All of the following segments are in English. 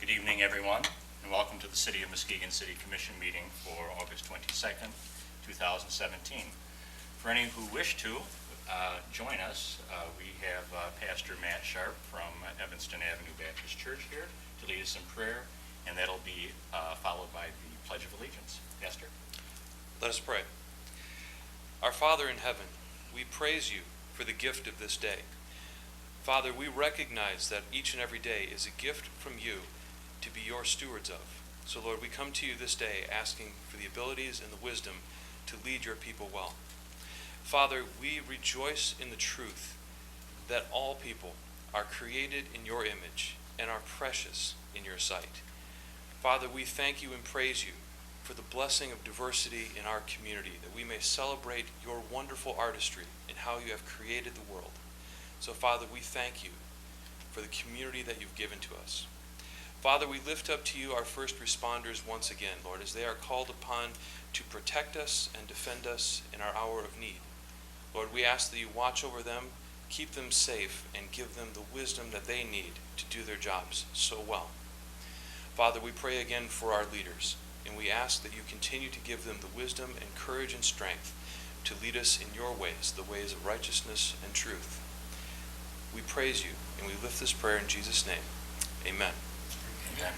Good evening, everyone, and welcome to the City of Muskegon City Commission meeting for August 22nd, 2017. For any who wish to join us, we have Pastor Matt Sharp from Evanston Avenue Baptist Church here to lead us in prayer, and that'll be followed by the Pledge of Allegiance. Pastor? Let us pray. Our Father in heaven, we praise you for the gift of this day. Father, we recognize that each and every day is a gift from you to be your stewards of. So Lord, we come to you this day asking for the abilities and the wisdom to lead your people well. Father, we rejoice in the truth that all people are created in your image and are precious in your sight. Father, we thank you and praise you for the blessing of diversity in our community, that we may celebrate your wonderful artistry in how you have created the world. So Father, we thank you for the community that you've given to us. Father, we lift up to you our first responders once again, Lord, as they are called upon to protect us and defend us in our hour of need. Lord, we ask that you watch over them, keep them safe, and give them the wisdom that they need to do their jobs so well. Father, we pray again for our leaders, and we ask that you continue to give them the wisdom and courage and strength to lead us in your ways, the ways of righteousness and truth. We praise you, and we lift this prayer in Jesus' name. Amen. Amen.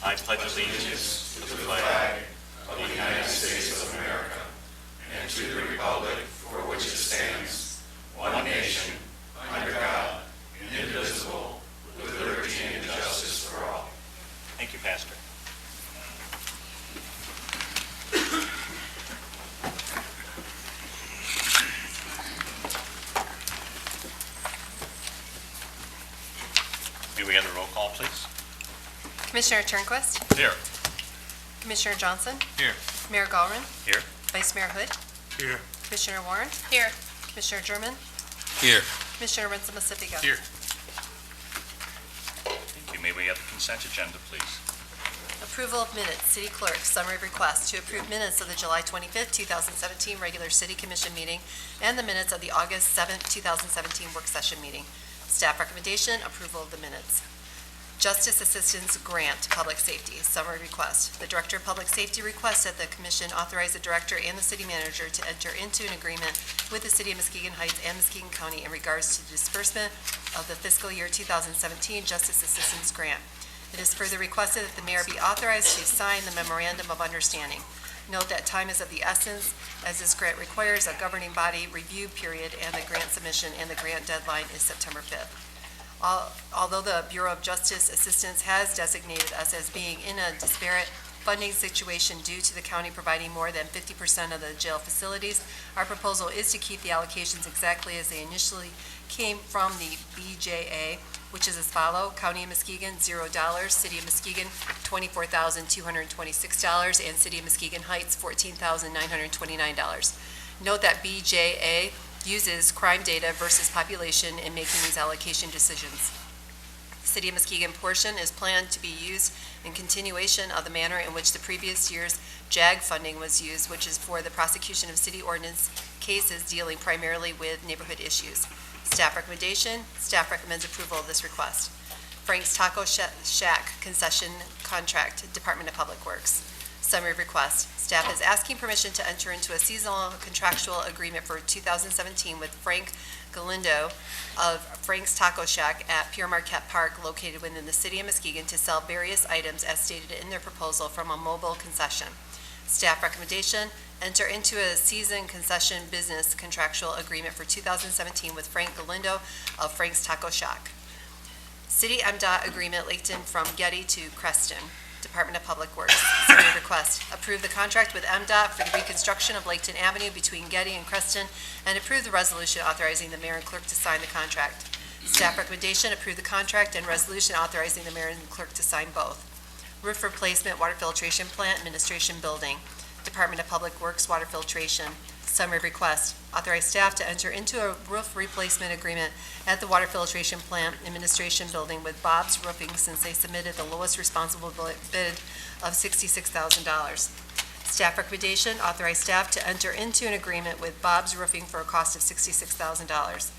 I pledge allegiance to the flag of the United States of America and to the republic for which it stands, one nation, under God, indivisible, with liberty and justice for all. Thank you, Pastor. May we have the roll call, please? Commissioner Turnquist? Here. Commissioner Johnson? Here. Mayor Gallron? Here. Vice Mayor Hood? Here. Commissioner Warren? Here. Commissioner German? Here. Commissioner Rentz-Muskegon? Here. Thank you. May we have the consent agenda, please? Approval of minutes. City Clerk, summary request to approve minutes of the July 25th, 2017 regular City Commission meeting and the minutes of the August 7th, 2017 work session meeting. Staff recommendation, approval of the minutes. Justice Assistance Grant, Public Safety, summary request. The Director of Public Safety requests that the Commission authorize the Director and the City Manager to enter into an agreement with the City of Muskegon Heights and Muskegon County in regards to the disbursement of the fiscal year 2017 Justice Assistance Grant. It is further requested that the Mayor be authorized to sign the Memorandum of Understanding. Note that time is of the essence, as this grant requires a governing body review period, and the grant submission and the grant deadline is September 5th. Although the Bureau of Justice Assistance has designated us as being in a disparate funding situation due to the county providing more than 50% of the jail facilities, our proposal is to keep the allocations exactly as they initially came from the BJA, which is as follows: County of Muskegon, $0, City of Muskegon, $24,226, and City of Muskegon Heights, $14,929. Note that BJA uses crime data versus population in making these allocation decisions. The City of Muskegon portion is planned to be used in continuation of the manner in which the previous year's JAG funding was used, which is for the prosecution of city ordinance cases dealing primarily with neighborhood issues. Staff recommendation, staff recommends approval of this request. Frank's Taco Shack concession contract, Department of Public Works. Summary request. Staff is asking permission to enter into a seasonal contractual agreement for 2017 with Frank Galindo of Frank's Taco Shack at Pure Marquette Park, located within the City of Muskegon, to sell various items as stated in their proposal from a mobile concession. Staff recommendation, enter into a season concession business contractual agreement for 2017 with Frank Galindo of Frank's Taco Shack. City MDOT agreement, Laketon from Getty to Creston. Department of Public Works. Summary request. Approve the contract with MDOT for the reconstruction of Laketon Avenue between Getty and Creston, and approve the resolution authorizing the mayor and clerk to sign the contract. Staff recommendation, approve the contract and resolution authorizing the mayor and clerk to sign both. Roof replacement, water filtration plant, administration building. Department of Public Works, water filtration. Summary request. Authorize staff to enter into a roof replacement agreement at the water filtration plant administration building with Bob's Roofing, since they submitted the lowest responsible bid of $66,000. Staff recommendation, authorize staff to enter into an agreement with Bob's Roofing for a cost of $66,000.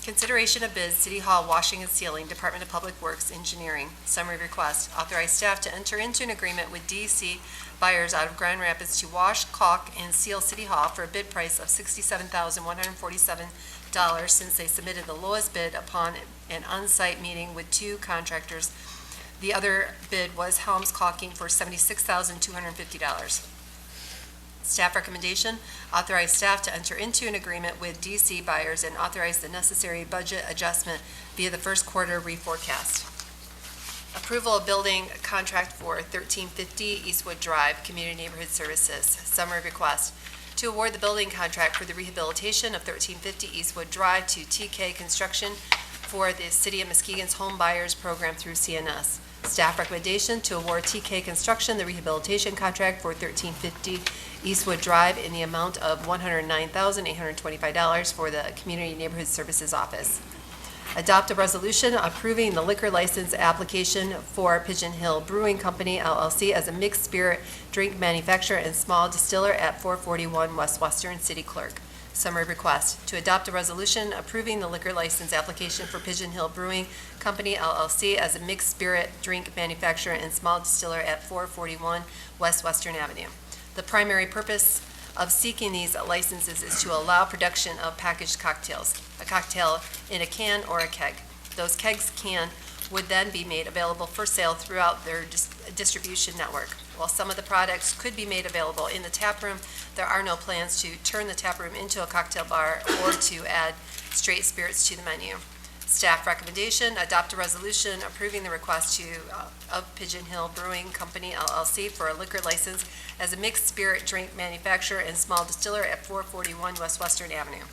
Consideration of bids, City Hall washing and sealing, Department of Public Works Engineering. Summary request, authorize staff to enter into an agreement with DC Buyers out of Grand Rapids to wash, caulk, and seal City Hall for a bid price of $67,147 since they submitted the lowest bid upon an on-site meeting with two contractors. The other bid was Helms Caulking for $76,250. Staff recommendation, authorize staff to enter into an agreement with DC Buyers and authorize the necessary budget adjustment via the first quarter reforecast. Approval of building contract for 1350 Eastwood Drive, Community Neighborhood Services. Summary request, to award the building contract for the rehabilitation of 1350 Eastwood Drive to TK Construction for the City of Muskegon's Home Buyers Program through CNS. Staff recommendation to award TK Construction the rehabilitation contract for 1350 Eastwood Drive in the amount of $109,825 for the Community Neighborhood Services Office. Adopt a resolution approving the liquor license application for Pigeon Hill Brewing Company, LLC, as a mixed spirit drink manufacturer and small distiller at 441 West Western. City Clerk. Summary request, to adopt a resolution approving the liquor license application for Pigeon Hill Brewing Company, LLC, as a mixed spirit drink manufacturer and small distiller at 441 West Western Avenue. The primary purpose of seeking these licenses is to allow production of packaged cocktails, a cocktail in a can or a keg. Those kegs would then be made available for sale throughout their distribution network. While some of the products could be made available in the tap room, there are no plans to turn the tap room into a cocktail bar or to add straight spirits to the menu. Staff recommendation, adopt a resolution approving the request of Pigeon Hill Brewing Company, LLC, for a liquor license as a mixed spirit drink manufacturer and small distiller at 441 West Western Avenue.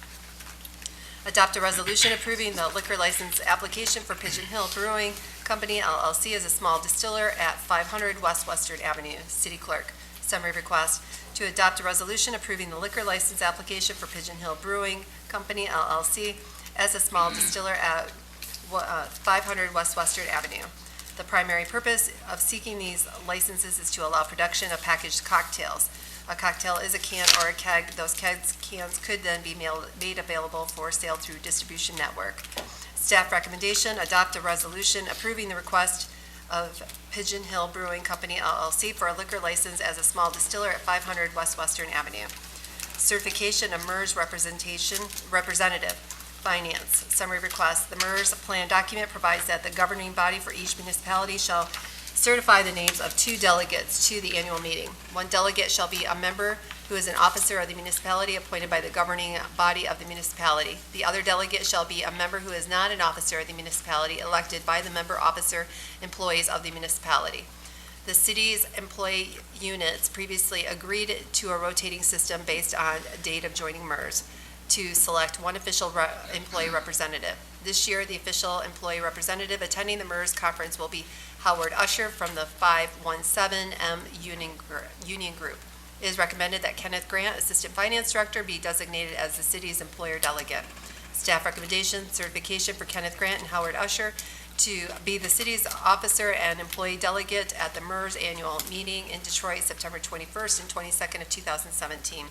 Adopt a resolution approving the liquor license application for Pigeon Hill Brewing Company, LLC, as a small distiller at 500 West Western Avenue. City Clerk. Summary request, to adopt a resolution approving the liquor license application for Pigeon Hill Brewing Company, LLC, as a small distiller at 500 West Western Avenue. The primary purpose of seeking these licenses is to allow production of packaged cocktails. A cocktail is a can or a keg. Those cans could then be made available for sale through distribution network. Staff recommendation, adopt a resolution approving the request of Pigeon Hill Brewing Company, LLC, for a liquor license as a small distiller at 500 West Western Avenue. Certification of MERS representative. Finance. Summary request. The MERS plan document provides that the governing body for each municipality shall certify the names of 2 delegates to the annual meeting. 1 delegate shall be a member who is an officer of the municipality appointed by the governing body of the municipality. The other delegate shall be a member who is not an officer of the municipality elected by the member officer employees of the municipality. The city's employee units previously agreed to a rotating system based on date of joining MERS to select 1 official employee representative. This year, the official employee representative attending the MERS conference will be Howard Usher from the 517M Union Group. It is recommended that Kenneth Grant, Assistant Finance Director, be designated as the city's employer delegate. Staff recommendation, certification for Kenneth Grant and Howard Usher to be the city's officer and employee delegate at the MERS annual meeting in Detroit, September 21st and 22nd of 2017.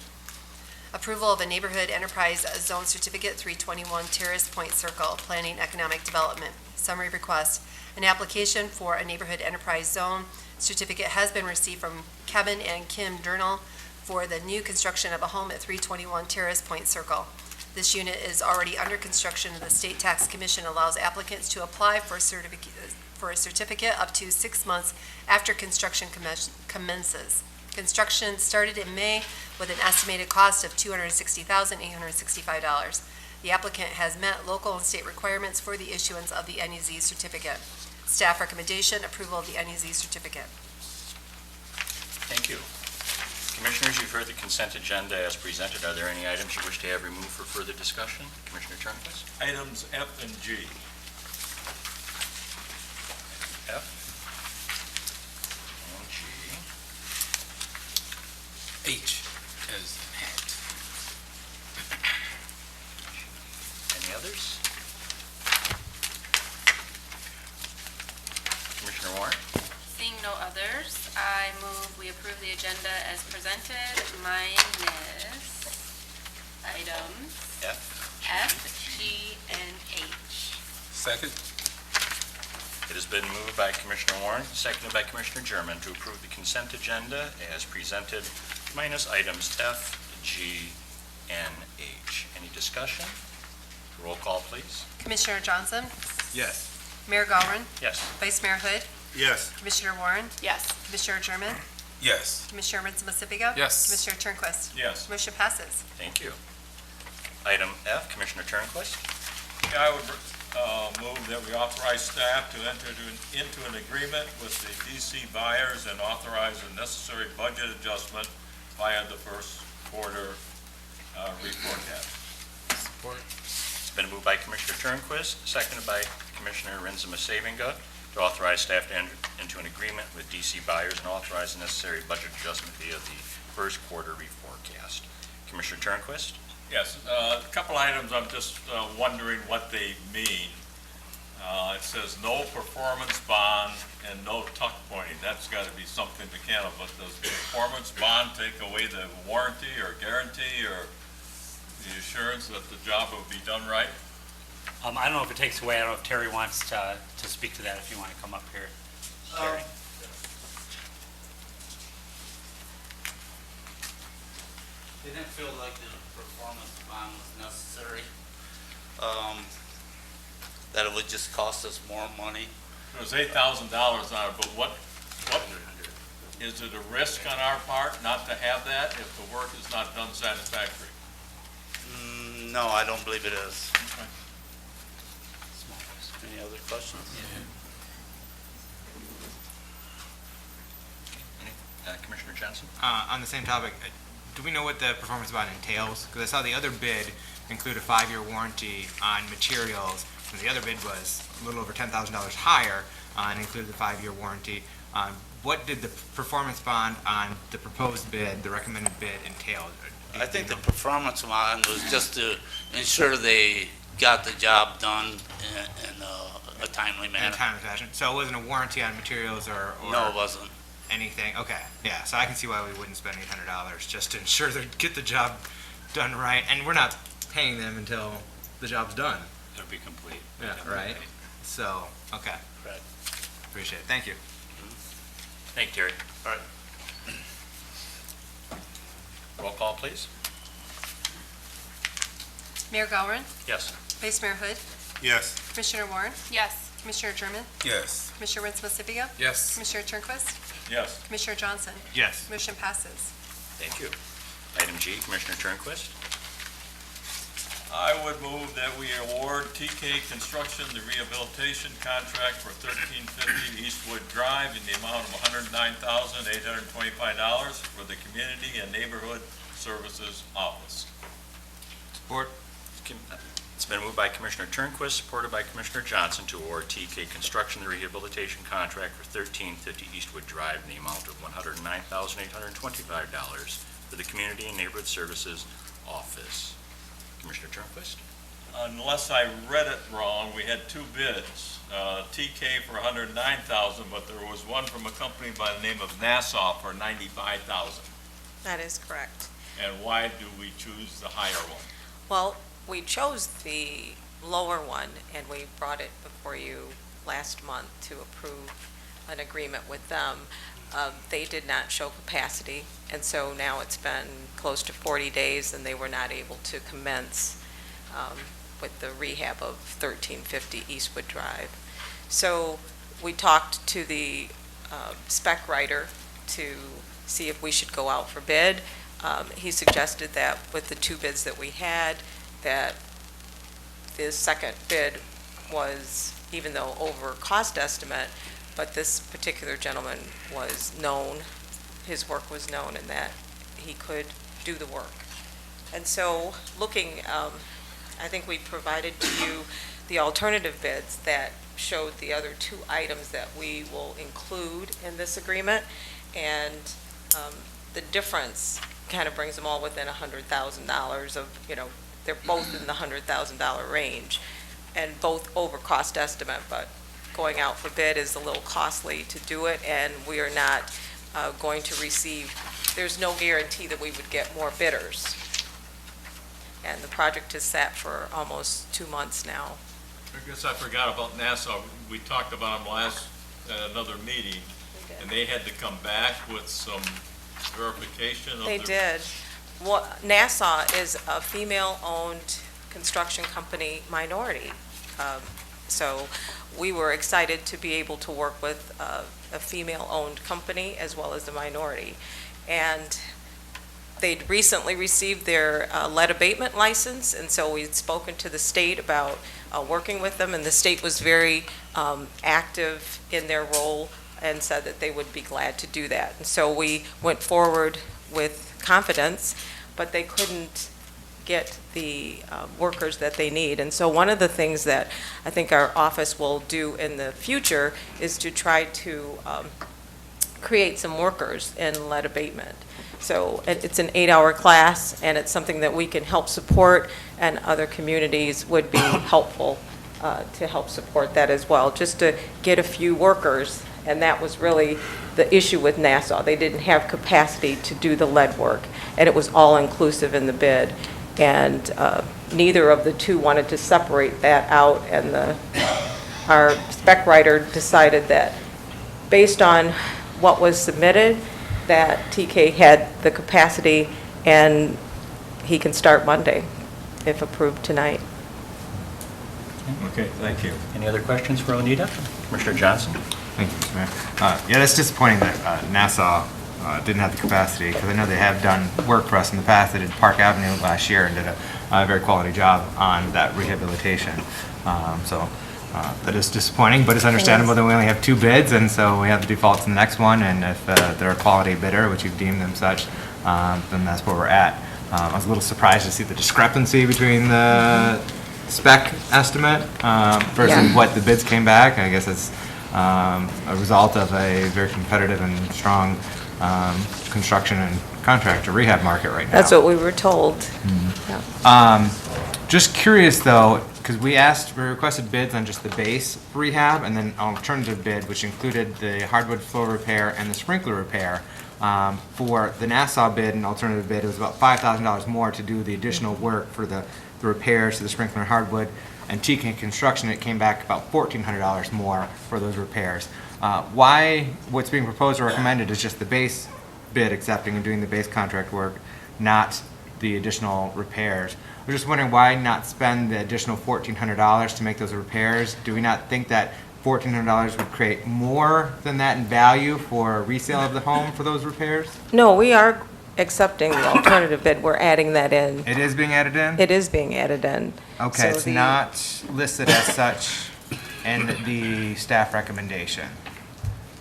Approval of a Neighborhood Enterprise Zone Certificate, 321 Terrace Point Circle, Planning Economic Development. Summary request. An application for a Neighborhood Enterprise Zone Certificate has been received from Kevin and Kim Durnall for the new construction of a home at 321 Terrace Point Circle. This unit is already under construction, and the State Tax Commission allows applicants to apply for a certificate up to 6 months after construction commences. Construction started in May with an estimated cost of $260,865. The applicant has met local and state requirements for the issuance of the NEZ certificate. Staff recommendation, approval of the NEZ certificate. Thank you. Commissioners, you've heard the consent agenda as presented. Are there any items you wish to have removed for further discussion? Commissioner Turnquist? Items F and G. F and G. H as in hat. Any others? Commissioner Warren? Seeing no others, I move we approve the agenda as presented minus items F, F, G, and Second? It has been moved by Commissioner Warren, seconded by Commissioner German to approve the consent agenda as presented, minus items F, G, and H. Any discussion? Roll call, please. Commissioner Johnson? Yes. Mayor Gowron? Yes. Vice Mayor Hood? Yes. Commissioner Warren? Yes. Commissioner German? Yes. Commissioner Muskegon? Yes. Commissioner Turnquist? Yes. Motion passes. Thank you. Item F, Commissioner Turnquist. Yeah, I would move that we authorize staff to enter into an agreement with the DC buyers and authorize a necessary budget adjustment via the first quarter reforecast. Support. It's been moved by Commissioner Turnquist, seconded by Commissioner Muskegon to authorize staff to enter into an agreement with DC buyers and authorize the necessary budget adjustment via the first quarter reforecast. Commissioner Turnquist? Yes, a couple items, I'm just wondering what they mean. It says no performance bond and no tuck pointing. That's got to be something mechanical, but does the performance bond take away the warranty or guarantee or the assurance that the job will be done right? I don't know if it takes away, I don't know if Terry wants to speak to that, if you want to come up here. Terry? Didn't feel like the performance bond was necessary. That it would just cost us more money. It was $8,000 on it, but what, is it a risk on our part not to have that if the work is not done satisfactory? No, I don't believe it is. Okay. Any other questions? Commissioner Johnson? On the same topic, do we know what the performance bond entails? Because I saw the other bid include a 5-year warranty on materials, and the other bid was a little over $10,000 higher and included the 5-year warranty. What did the performance bond on the proposed bid, the recommended bid, entail? I think the performance bond was just to ensure they got the job done in a timely In a manner. timely fashion. So it wasn't a warranty on materials or No, it wasn't. anything? Okay, yeah, so I can see why we wouldn't spend $800 just to ensure they get the job done right. And we're not paying them until the job's done. It'll be complete. Yeah, right. So, okay. Right. Appreciate it. Thank you. Thank you, Terry. All right. Roll call, please. Mayor Gowron? Yes. Vice Mayor Hood? Yes. Commissioner Warren? Yes. Commissioner German? Yes. Commissioner Muskegon? Yes. Commissioner Turnquist? Yes. Commissioner Johnson? Yes. Motion passes. Thank you. Item G, Commissioner Turnquist. I would move that we award TK Construction the rehabilitation contract for 1350 Eastwood Drive in the amount of $109,825 for the Community and Neighborhood Services Office. Support. It's been moved by Commissioner Turnquist, supported by Commissioner Johnson to award TK Construction the rehabilitation contract for 1350 Eastwood Drive in the amount of $109,825 for the Community and Neighborhood Services Office. Commissioner Turnquist? Unless I read it wrong, we had two bids, TK for $109,000, but there was one from a company by the name of Nassau for $95,000. That is correct. And why do we choose the higher one? Well, we chose the lower one, and we brought it before you last month to approve an agreement with them. They did not show capacity, and so now it's been close to 40 days, and they were not able to commence with the rehab of 1350 Eastwood Drive. So we talked to the spec writer to see if we should go out for bid. He suggested that with the two bids that we had, that the second bid was, even though over cost estimate, but this particular gentleman was known, his work was known, and that he could do the work. And so, looking, I think we provided to you the alternative bids that showed the other two items that we will include in this agreement, and the difference kind of brings them all within $100,000 of, they're both in the $100,000 range, and both over cost estimate, but going out for bid is a little costly to do it, and we are not going to receive, there's no guarantee that we would get more bidders. And the project has sat for almost 2 months now, I guess I forgot about NASA. We talked about them at another meeting, and they had to come back with some verification of They their... did. Well, Nassau is a female-owned construction company minority. So we were excited to be able to work with a female-owned company as well as the minority. And they'd recently received their lead abatement license, and so we'd spoken to the state about working with them, and the state was very active in their role and said that they would be glad to do that. And so we went forward with confidence, but they couldn't get the workers that they need. And so one of the things that I think our office will do in the future is to try to create some workers in lead abatement. So it's an 8-hour class, and it's something that we can help support, and other communities would be helpful to help support that as well, just to get a few workers. And that was really the issue with Nassau. They didn't have capacity to do the lead work, and it was all inclusive in the bid. And neither of the two wanted to separate that out, and our spec writer decided that based on what was submitted, that TK had the capacity, and he can start Monday, if approved tonight. Okay, thank you. Any other questions for Onita? Commissioner Johnson? Thank you, Mr. Mayor. Yeah, that's disappointing that Nassau didn't have the capacity, because I know they have done work for us in the past. They did Park Avenue last year and did a very quality job on that rehabilitation. So that is disappointing, but it's understandable that we only have 2 bids, and so we have the defaults in the next one, and if they're a quality bidder, which you've deemed them such, then that's where we're at. I was a little surprised to see the discrepancy between the spec estimate versus what the bids came back. I guess it's a result of a very competitive and strong construction and contractor rehab market right now. That's what we were told. Yeah. Just curious though, because we requested bids on just the base rehab and then alternative bid, which included the hardwood floor repair and the sprinkler repair. For the Nassau bid and alternative bid, it was about $5,000 more to do the additional work for the repairs to the sprinkler and hardwood. And TK Construction, it came back about $1,400 more for those repairs. Why what's being proposed or recommended is just the base bid accepting and doing the base contract work, not the additional repairs. We're just wondering why not spend the additional $1,400 to make those repairs? Do we not think that $1,400 would create more than that in value for resale of the home for those repairs? No, we are accepting the alternative bid. We're adding that in. It is being added in? It is being added in. Okay, So it's the- not listed as such in the staff recommendation.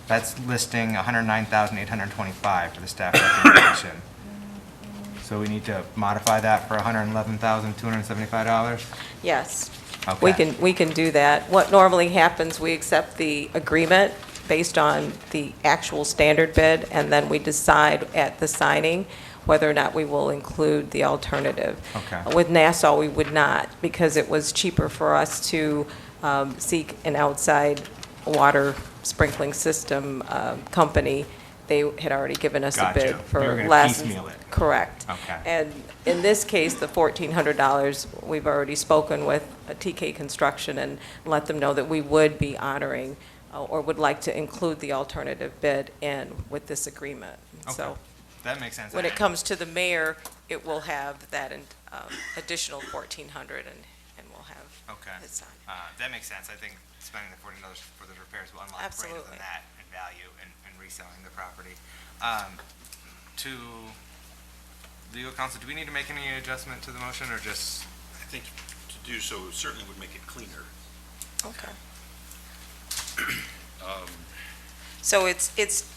That's listing $109,825 for the staff recommendation. So we need to modify that for $111,275? Yes. Okay. We can do that. What normally happens, we accept the agreement based on the actual standard bid, and then we decide at the signing whether or not we will include the alternative. Okay. With Nassau, we would not, because it was cheaper for us to seek an outside water sprinkling system company. They had already given us a bid Gotcha. for They were gonna less. piecemeal it. Correct. Okay. And in this case, the $1,400, we've already spoken with TK Construction and let them know that we would be honoring or would like to include the alternative bid in with this agreement. So Okay. That makes sense. when it comes to the mayor, it will have that additional $1,400 and we'll have Okay. it signed. That makes sense. I think spending the $40 for those repairs will unlock greater Absolutely. than that in value and reselling the property. To legal counsel, do we need to make any adjustment to the motion or just? I think to do so certainly would make it cleaner. Okay. So it's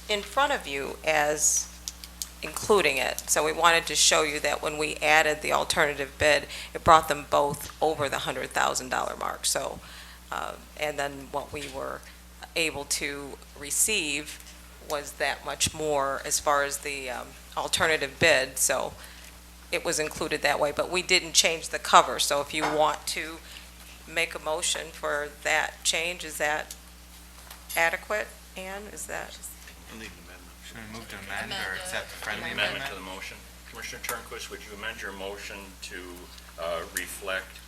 in front of you as including it. So we wanted to show you that when we added the alternative bid, it brought them both over the $100,000 mark. So, and then what we were able to receive was that much more as far as the alternative bid. So it was included that way, but we didn't change the cover. So if you want to make a motion for that change, is that adequate? Ann, is that? You'll need an amendment. Should we move to amend or accept a friendly Amendment amendment? to the motion. Commissioner Turnquist, would you amend your motion to reflect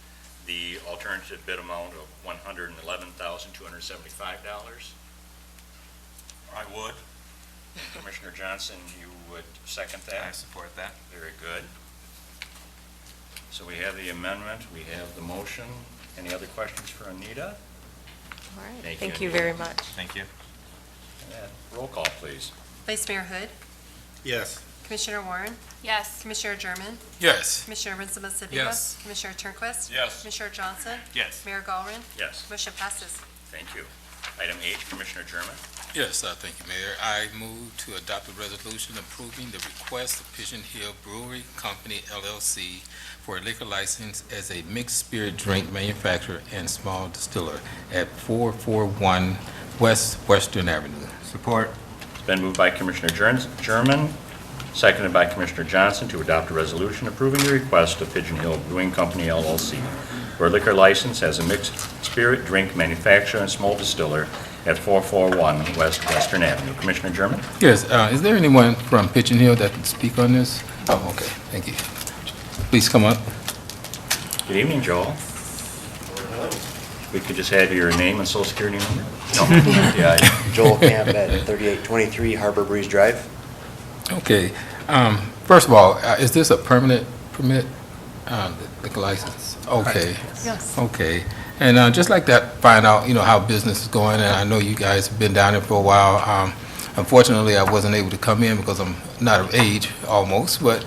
the alternative bid amount of $111,275. I would. Commissioner Johnson, you would second that? I support that. Very good. So we have the amendment, we have the motion. Any other questions for Anita? All right, Thank thank you, you Anita. very much. Thank you. Roll call, please. Vice Mayor Hood, Yes. Commissioner Warren, Yes. Commissioner German, Yes. Commissioner Rinsema Sibiwa. Yes. Commissioner Turnquist. Yes. Commissioner Johnson, Yes. Mayor Galvin. Yes, Motion passes. thank you. Item H, Commissioner German. Yes, thank you, Mayor. I move to adopt a resolution approving the request of Pigeon Hill Brewery Company LLC for a liquor license as a mixed spirit drink manufacturer and small distiller at 441 West Western Avenue. Support. It's been moved by Commissioner German, seconded by Commissioner Johnson to adopt a resolution approving the request of Pigeon Hill Brewing Company LLC for a liquor license as a mixed spirit drink manufacturer and small distiller at 441 West Western Avenue. Commissioner German? Yes, is there anyone from Pigeon Hill that can speak on this? Oh, okay, thank you. Please come up. Good evening, Joel. We could just have your name and social security number? No. Yeah, Joel Camp at 3823 Harbor Breeze Drive. Okay, first of all, is this a permanent permit, liquor license? Okay. Yes. Okay, and just like that, find out, how business is going, and I know you guys have been down there for a while. Unfortunately, I wasn't able to come in because I'm not of age, almost, but,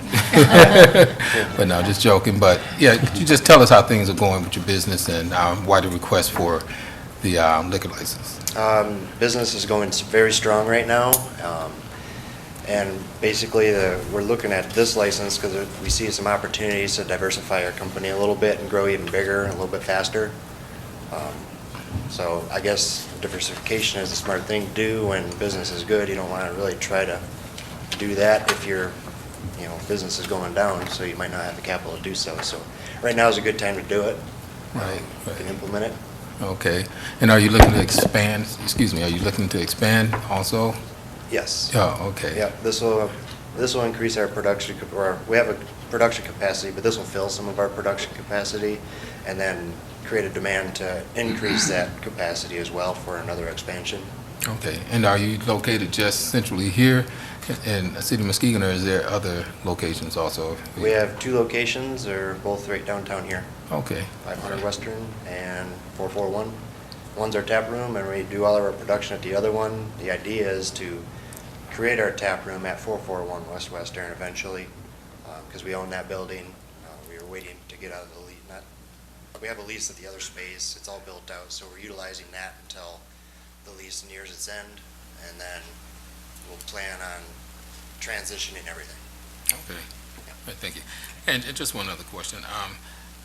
but no, just joking. But, yeah, could you just tell us how things are going with your business and why the request for the liquor license? Business is going very strong right now. And basically, we're looking at this license because we see some opportunities to diversify our company a little bit and grow even bigger, a little bit faster. So I guess diversification is a smart thing to do when business is good. You don't want to really try to do that if your business is going down, so you might not have the capital to do so. So right now is a good time to do it. Right. You can implement it. Okay, and are you looking to expand, are you looking to expand also? Yes. Oh, okay. Yep, this will increase our production, or we have a production capacity, but this will fill some of our production capacity and then create a demand to increase that capacity as well for another expansion. Okay, and are you located just centrally here in the city of Muskegon, or is there other locations also? We have 2 locations, they're both right downtown here, Okay, 500 Western and 441. One's our tap room, and we do all of our production at the other one. The idea is to create our tap room at 441 West Western eventually, because we own that building. We were waiting to get out of the lease. We have a lease at the other space. It's all built out, so we're utilizing that until the lease nears its end, and then we'll plan on transitioning everything. okay. All right, thank you. And just one other question.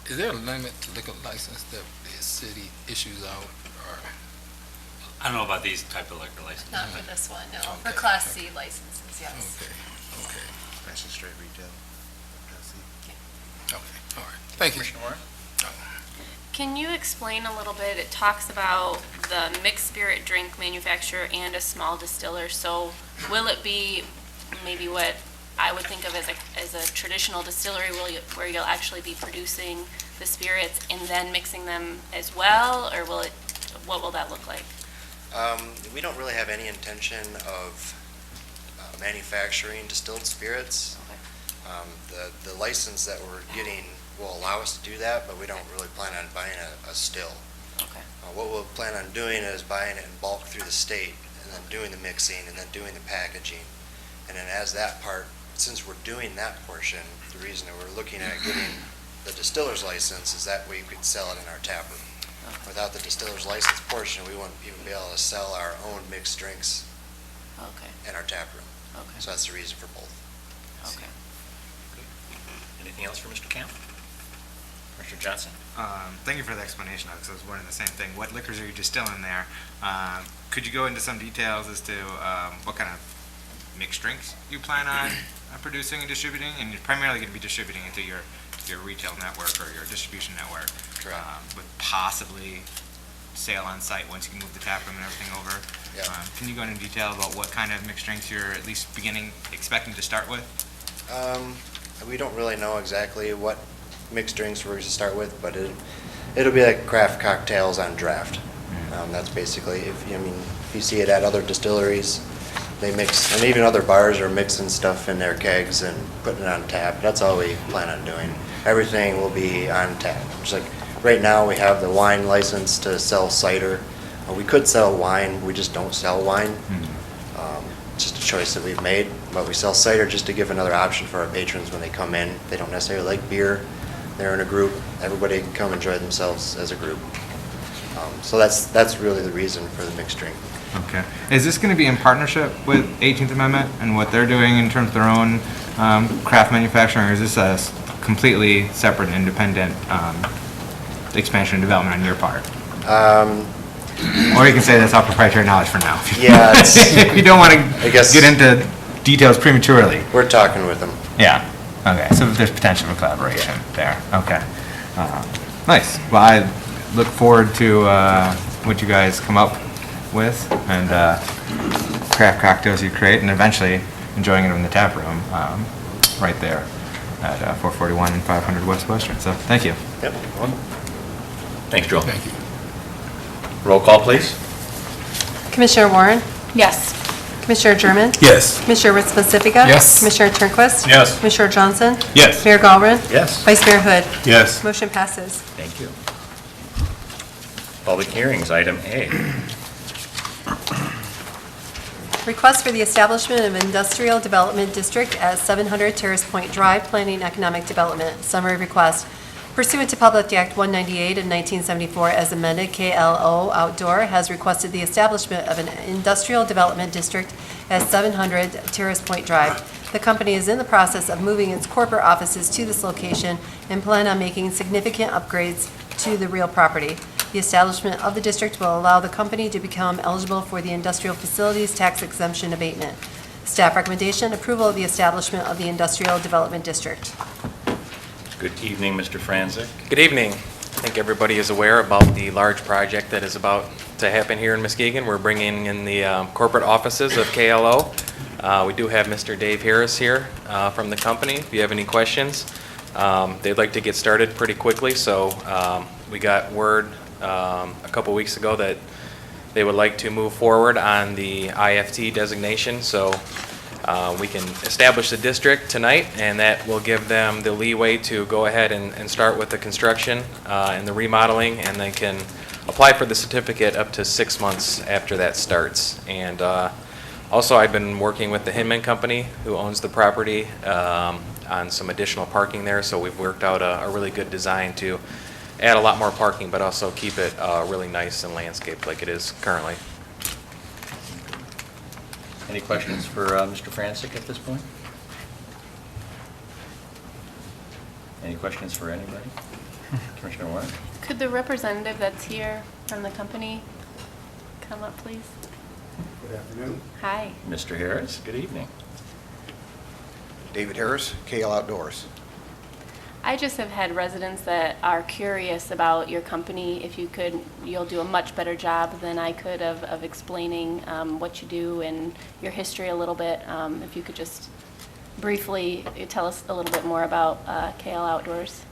Is there a limit to liquor license that the city issues out, or? I don't know about these type of liquor licenses. Not for this one, no. For Okay. Class C licenses, yes. Okay, okay, That's just straight retail. okay, all right. Thank you. Commissioner Warren? Can you explain a little bit, it talks about the mixed spirit drink manufacturer and a small distiller, so will it be maybe what I would think of as a traditional distillery where you'll actually be producing the spirits and then mixing them as well, or what will that look like? We don't really have any intention of manufacturing distilled spirits. The license that we're getting will allow us to do that, but we don't really plan on buying a still. Okay. What we'll plan on doing is buying it in bulk through the state, and then doing the mixing, and then doing the packaging. And then as that part, since we're doing that portion, the reason that we're looking at getting the distiller's license is that we could sell it in our tap room. Without the distiller's license portion, we wouldn't even be able to sell our own mixed drinks Okay. in our tap room. Okay. So that's the reason for both. Okay. Anything else for Mr. Camp? Commissioner Johnson? Thank you for the explanation, because I was wondering the same thing. What liquors are you distilling there? Could you go into some details as to what kind of mixed drinks you plan on producing and distributing? And you're primarily going to be distributing into your retail network or your distribution network. Correct. With possibly sale on site once you can move the tap room and everything over. Yeah. Can you go into detail about what kind of mixed drinks you're at least expecting to start with? We don't really know exactly what mixed drinks we're going to start with, but It'll be like craft cocktails on draft. That's basically, if you see it at other distilleries, they mix, and even other bars are mixing stuff in their kegs and putting it on tap. That's all we plan on doing. Everything will be on tap. Just like right now, we have the wine license to sell cider. We could sell wine, we just don't sell wine. Just a choice that we've made, but we sell cider just to give another option for our patrons when they come in. They don't necessarily like beer, they're in a group, everybody can come enjoy themselves as a group. So that's really the reason for the mixed drink. Okay. Is this going to be in partnership with 18th Amendment and what they're doing in terms of their own craft manufacturing, or is this a completely separate and independent expansion and development on your part? Or you can say that's all proprietary knowledge for now. Yeah, if you don't want to get into details prematurely. We're talking with them. Yeah. Okay. So there's potential for collaboration there. Okay. Nice. Well, I look forward to what you guys come up with and craft cocktails you create, and eventually enjoying it in the tap room right there at 441 and 500 West Western. So thank you. Yep. Thanks, Joel. Thank you. Roll call, please. Commissioner Warren? Yes. Commissioner German? Yes. Commissioner Ritz Pacifica? Yes. Commissioner Turnquist? Yes. Commissioner Johnson? Yes. Mayor Galvin? Yes. Vice Mayor Hood? Yes. Motion passes. Thank you. Public hearings, item A. Request for the establishment of Industrial Development District at 700 Terrace Point Drive, Planning and Economic Development. Summary request. Pursuant to Public Act 198 of 1974 as amended, KLO Outdoor has requested the establishment of an industrial development district at 700 Terrace Point Drive. The company is in the process of moving its corporate offices to this location and plan on making significant upgrades to the real property. The establishment of the district will allow the company to become eligible for the industrial facilities tax exemption abatement. Staff recommendation, approval of the establishment of the industrial development district. Good evening, Mr. Franzik. Good evening. I think everybody is aware about the large project that is about to happen here in Muskegon. We're bringing in the corporate offices of KLO. We do have Mr. Dave Harris here from the company. If you have any questions, they'd like to get started pretty quickly, so we got word a couple weeks ago that they would like to move forward on the IFT designation, so we can establish the district tonight, and that will give them the leeway to go ahead and start with the construction and the remodeling, and they can apply for the certificate up to 6 months after that starts. And also, I've been working with the Hinman Company, who owns the property, on some additional parking there, so we've worked out a really good design to add a lot more parking, but also keep it really nice and landscaped like it is currently. Any questions for Mr. Franzik at this point? Any questions for anybody? Commissioner Warren? Could the representative that's here from the company come up, please? Good afternoon. Hi. Mr. Harris, good evening. David Harris, KL Outdoors. I just have had residents that are curious about your company. If you could, you'll do a much better job than I could of explaining what you do and your history a little bit. If you could just briefly tell us a little bit more about KL Outdoors.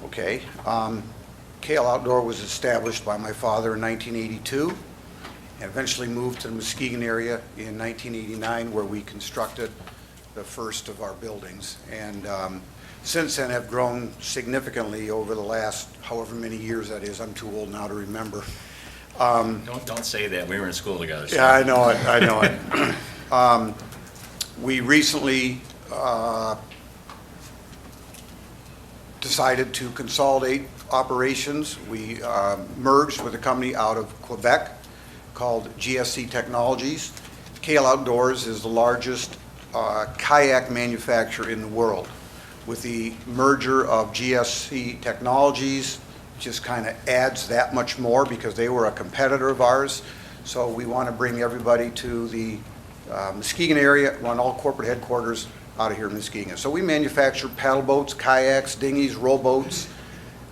Okay. KL Outdoor was established by my father in 1982 and eventually moved to the Muskegon area in 1989, where we constructed the first of our buildings. And since then have grown significantly over the last however many years that is. I'm too old now to remember. Don't say that. We were in school together. So. Yeah, I know it. I know it. We recently decided to consolidate operations. We merged with a company out of Quebec called GSC Technologies. KL Outdoors is the largest kayak manufacturer in the world. With the merger of GSC Technologies, just kind of adds that much more because they were a competitor of ours. So we want to bring everybody to the Muskegon area, run all corporate headquarters out of here in Muskegon. So we manufacture paddle boats, kayaks, dinghies, rowboats,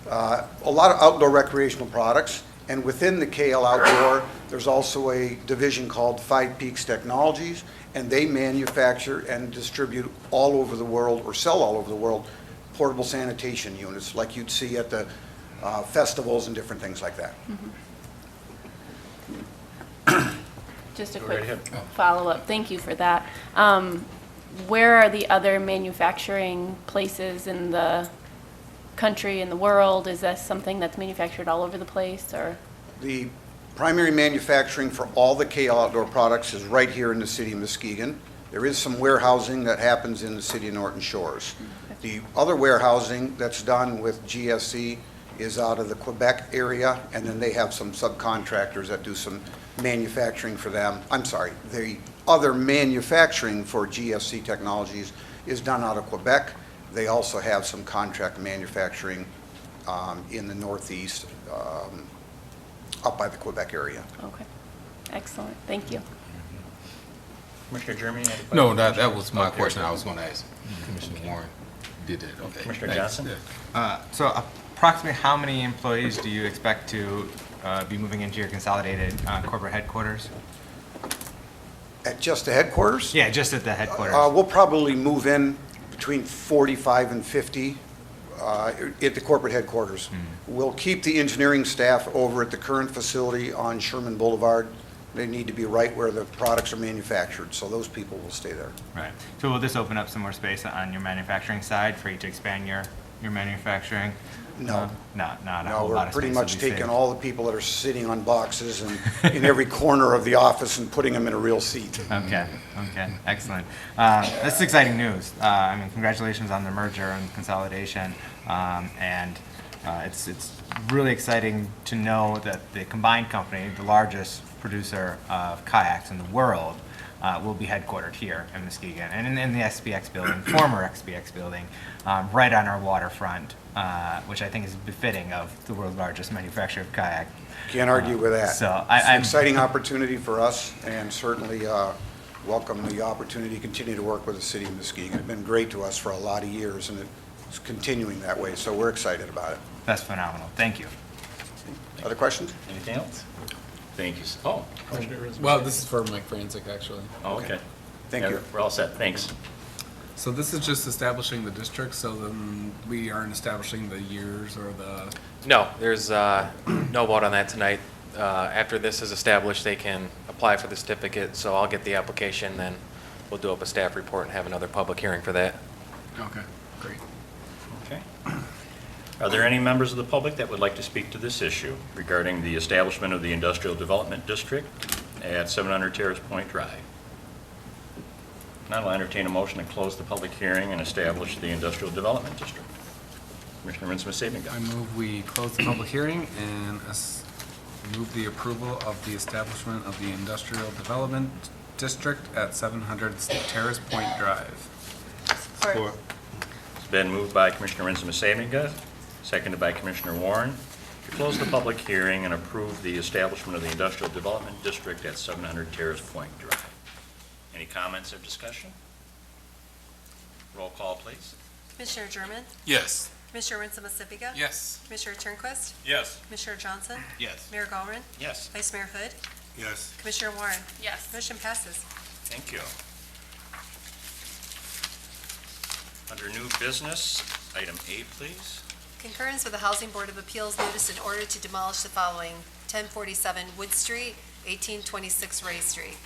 a lot of outdoor recreational products. And within the KL Outdoor, there's also a division called Five Peaks Technologies, and they manufacture and distribute all over the world, or sell all over the world, portable sanitation units like you'd see at the festivals and different things like that. Just a Go quick right ahead. follow-up. Thank you for that. Where are the other manufacturing places in the country, in the world? Is that something that's manufactured all over the place, or? The primary manufacturing for all the KL Outdoor products is right here in the city of Muskegon. There is some warehousing that happens in the city of Norton Shores. The other warehousing that's done with GSC is out of the Quebec area, and then they have some subcontractors that do some manufacturing for them. I'm sorry, the other manufacturing for GSC Technologies is done out of Quebec. They also have some contract manufacturing in the northeast, up by the Quebec area. Okay, excellent, thank you. Commissioner Jeremy? you had a question? No, that was my question I was going to ask. Commissioner Warren did that, okay. Commissioner Thanks. Johnson? So approximately how many employees do you expect to be moving into your consolidated corporate headquarters? At just the headquarters? Yeah, just at the headquarters. We'll probably move in between 45 and 50 at the corporate headquarters. We'll keep the engineering staff over at the current facility on Sherman Boulevard. They need to be right where the products are manufactured, so those people will stay there. Right. So will this open up some more space on your manufacturing side for you to expand your manufacturing? No. Not a No, whole lot we're of pretty space much will be taking saved. all the people that are sitting on boxes and in every corner of the office and putting them in a real seat. Okay, excellent. That's exciting news. I mean, congratulations on the merger and consolidation. And it's really exciting to know that the combined company, the largest producer of kayaks in the world, will be headquartered here in Muskegon and in the SPX building, former SPX building, right on our waterfront, which I think is befitting of the world's largest manufacturer of kayak. Can't argue with that. So It's an I'm exciting opportunity for us, and certainly welcome the opportunity to continue to work with the city of Muskegon. It's been great to us for a lot of years, and it's continuing that way, so we're excited about it. That's phenomenal. Thank you. Other questions? Anything else? Thank you. Oh, Commissioner Rizzo. Well, this is for Mike Franzik, actually. Oh, okay. Thank Yeah, you. We're all set, thanks. So this is just establishing the district, so then we aren't establishing the years or the, No, there's no vote on that tonight. After this is established, they can apply for the certificate, so I'll get the application, then we'll do up a staff report and have another public hearing for that. okay, great. Okay. Are there any members of the public that would like to speak to this issue regarding the establishment of the Industrial Development District at 700 Terrace Point Drive? Now I'll entertain a motion to close the public hearing and establish the Industrial Development District. Commissioner Rinsma-Sabinga. I move we close the public hearing and move the approval of the establishment of the Industrial Development District at 700 Terrace Point Drive. Support. It's been moved by Commissioner Rinsma-Sabinga, seconded by Commissioner Warren, to close the public hearing and approve the establishment of the Industrial Development District at 700 Terrace Point Drive. Any comments or discussion? Roll call, please. Commissioner German? Yes. Commissioner Rinsma-Sabinga? Yes. Commissioner Turnquist? Yes. Commissioner Johnson? Yes. Mayor Gallren? Yes. Vice Mayor Hood? Yes. Commissioner Warren? Yes. Motion passes. Thank you. Under new business, item A, please. Concurrence with the Housing Board of Appeals notice in order to demolish the following: 1047 Wood Street, 1826 Ray Street.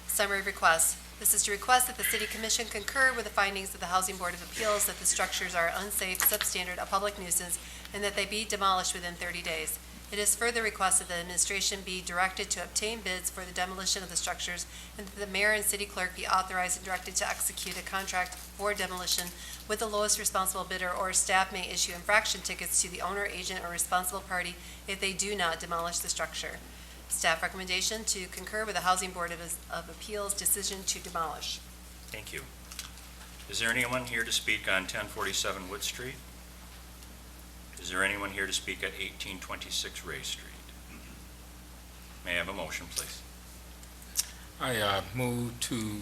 Summary request. This is to request that the City Commission concur with the findings of the Housing Board of Appeals that the structures are unsafe, substandard, a public nuisance, and that they be demolished within 30 days. It is further requested that the administration be directed to obtain bids for the demolition of the structures, and that the mayor and city clerk be authorized and directed to execute a contract for demolition with the lowest responsible bidder, or staff may issue infraction tickets to the owner, agent, or responsible party if they do not demolish the structure. Staff recommendation to concur with the Housing Board of Appeals decision to demolish. Thank you. Is there anyone here to speak on 1047 Wood Street? Is there anyone here to speak at 1826 Ray Street? May I have a motion, please? I move to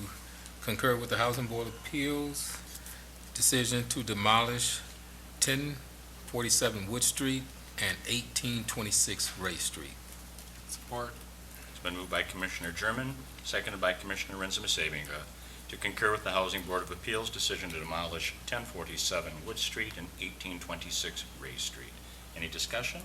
concur with the Housing Board of Appeals decision to demolish 1047 Wood Street and 1826 Ray Street. Support. It's been moved by Commissioner German, seconded by Commissioner Rinsma-Sabinga, to concur with the Housing Board of Appeals decision to demolish 1047 Wood Street and 1826 Ray Street. Any discussion?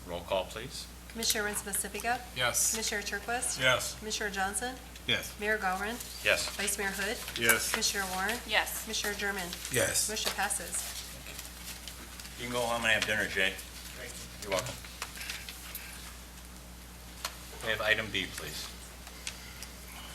Roll call, please. Commissioner Rinsma-Sibiga. Yes. Commissioner Turnquist. Yes. Commissioner Johnson. Yes. Mayor Gowron. Yes. Vice Mayor Hood. Yes. Commissioner Warren. Yes. Commissioner German. Yes. Motion passes. You can go home and have dinner, Jay. You're welcome. We have item B, please.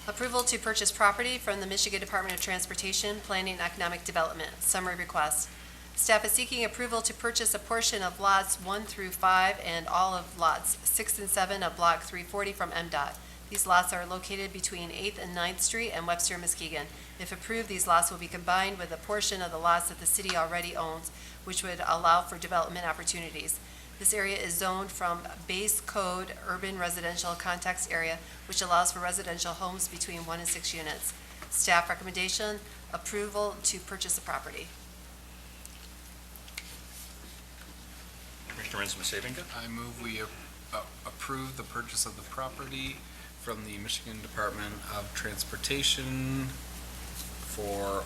Approval to purchase property from the Michigan Department of Transportation, Planning and Economic Development. Summary request. Staff is seeking approval to purchase a portion of lots 1 through 5 and all of lots 6 and 7 of Block 340 from MDOT. These lots are located between 8th and 9th Street and Webster, Muskegon. If approved, these lots will be combined with a portion of the lots that the city already owns, which would allow for development opportunities. This area is zoned from base code urban residential context area, which allows for residential homes between 1 and 6 units. Staff recommendation, approval to purchase the property. Commissioner Rinsma-Sabinga? I move we approve the purchase of the property from the Michigan Department of Transportation for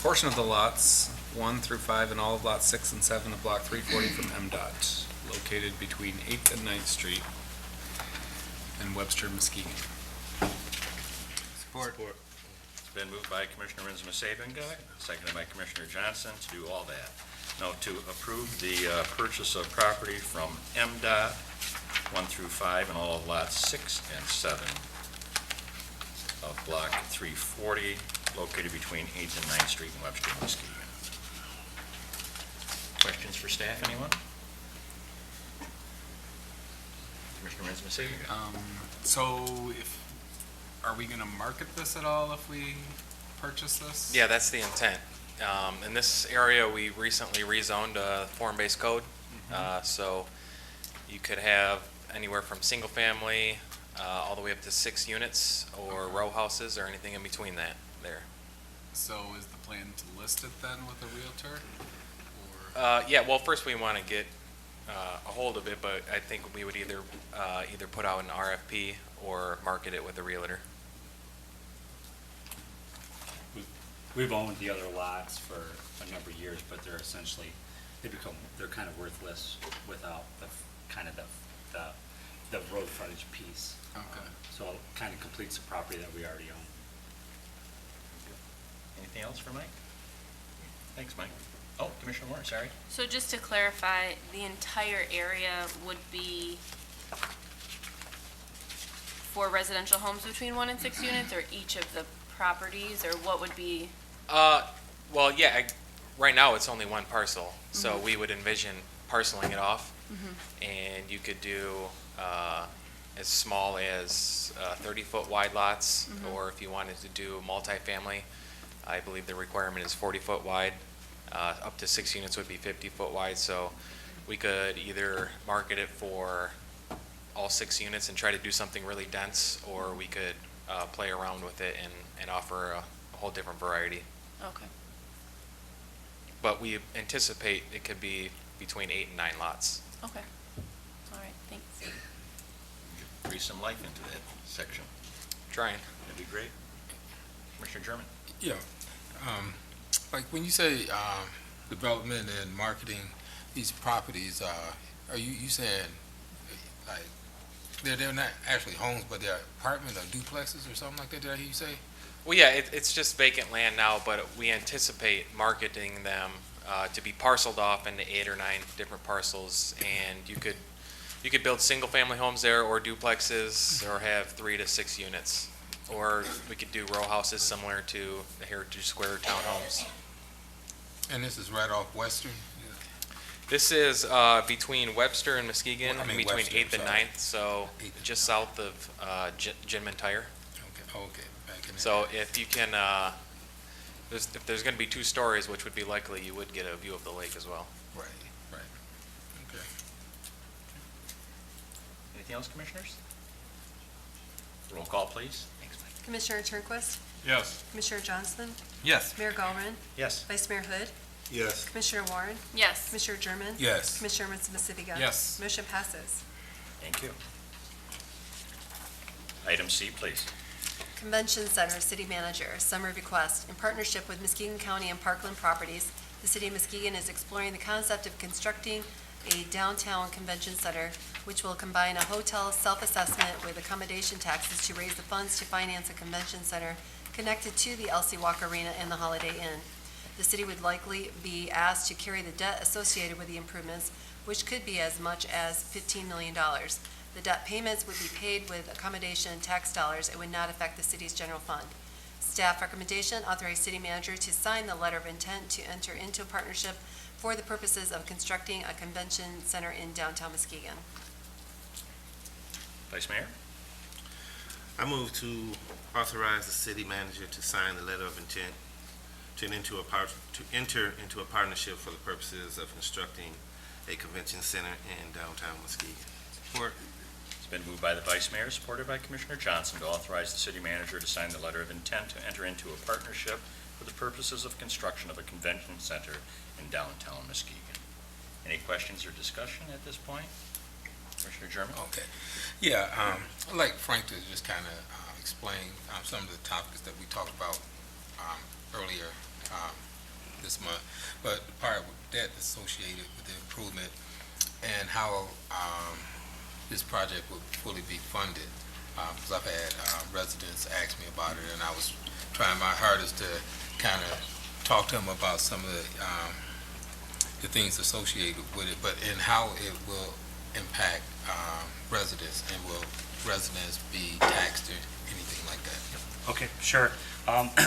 portion of the lots 1 through 5 and all of lots 6 and 7 of Block 340 from MDOT, located between 8th and 9th Street and Webster, Muskegon. Support. It's been moved by Commissioner Rinsma-Sabinga, seconded by Commissioner Johnson to do all that. Now, to approve the purchase of property from MDOT 1 through 5 and all of lots 6 and 7 of Block 340, located between 8th and 9th Street in Webster, Muskegon. Questions for staff, anyone? Commissioner Rinsma-Sabinga? So are we gonna market this at all if we purchase this? Yeah, that's the intent. In this area, we recently rezoned a form-based code, so you could have anywhere from single-family all the way up to 6 units, or row houses, or anything in between that there. So is the plan to list it then with a realtor? Yeah, well, first we want to get a hold of it, but I think we would either put out an RFP or market it with a realtor. We've owned the other lots for a number of years, but they're essentially, they're kind of worthless without the road frontage piece. Okay. So it kind of completes the property that we already own. Anything else for Mike? Thanks, Mike. Oh, Commissioner Warren, sorry. So just to clarify, the entire area would be for residential homes between 1 and 6 units, or each of the properties, or what would be? Well, yeah, right now it's only one parcel, so we would envision parceling it off, and you could do as small as 30-foot wide lots, or if you wanted to do multifamily, I believe the requirement is 40-foot wide. Up to 6 units would be 50-foot wide, so we could either market it for all 6 units and try to do something really dense, or we could play around with it and offer a whole different variety. Okay. But we anticipate it could be between 8 and 9 lots. Okay. All right, thanks. Breathe some life into that section. Trying. That'd be great. Commissioner German? Yeah. Like when you say development and marketing these properties, are you saying like they're not actually homes, but they're apartments or duplexes or something like that? Did I hear you say? Well, yeah, it's just vacant land now, but we anticipate marketing them to be parceled off into 8 or 9 different parcels, and you could build single-family homes there, or duplexes, or have 3 to 6 units, or we could do row houses similar to the Heritage Square townhomes. And this is right off Western? This is between Webster and Muskegon, Well, I mean between Webster, 8th and sorry. 9th, so 8th and just south of Ginman Tire. Okay, back in there. So if you can, if there's going to be 2 stories, which would be likely, you would get a view of the lake as well. Right. Okay. Anything else, Commissioners? Roll call, please. Thanks, Mike. Commissioner Turnquist. Yes. Commissioner Johnson. Yes. Mayor Gowron. Yes. Vice Mayor Hood. Yes. Commissioner Warren. Yes. Commissioner German. Yes. Commissioner Rinsma-Sibiga. Yes. Motion passes. Thank you. Item C, please. Convention Center City Manager, summary request. In partnership with Muskegon County and Parkland Properties, The City of Muskegon is exploring the concept of constructing a downtown convention center, which will combine a hotel self-assessment with accommodation taxes to raise the funds to finance a convention center connected to the Elsie Walk Arena and the Holiday Inn. The city would likely be asked to carry the debt associated with the improvements, which could be as much as $15 million. The debt payments would be paid with accommodation tax dollars and would not affect the city's general fund. Staff recommendation, authorize city manager to sign the letter of intent to enter into a partnership for the purposes of constructing a convention center in downtown Muskegon. Vice Mayor? I move to authorize the city manager to sign the letter of intent to enter into a partnership for the purposes of constructing a convention center in downtown Muskegon. Support. It's been moved by the Vice Mayor, supported by Commissioner Johnson, to authorize the city manager to sign the letter of intent to enter into a partnership for the purposes of construction of a convention center in downtown Muskegon. Any questions or discussion at this point? Commissioner German? Okay. Yeah, I'd like Frank to just kind of explain some of the topics that we talked about earlier this month, but the part with debt associated with the improvement and how this project would fully be funded. Because I've had residents ask me about it, and I was trying my hardest to kind of talk to them about some of the things associated with it, but and how it will impact residents, and will residents be taxed or anything like that? Okay, sure.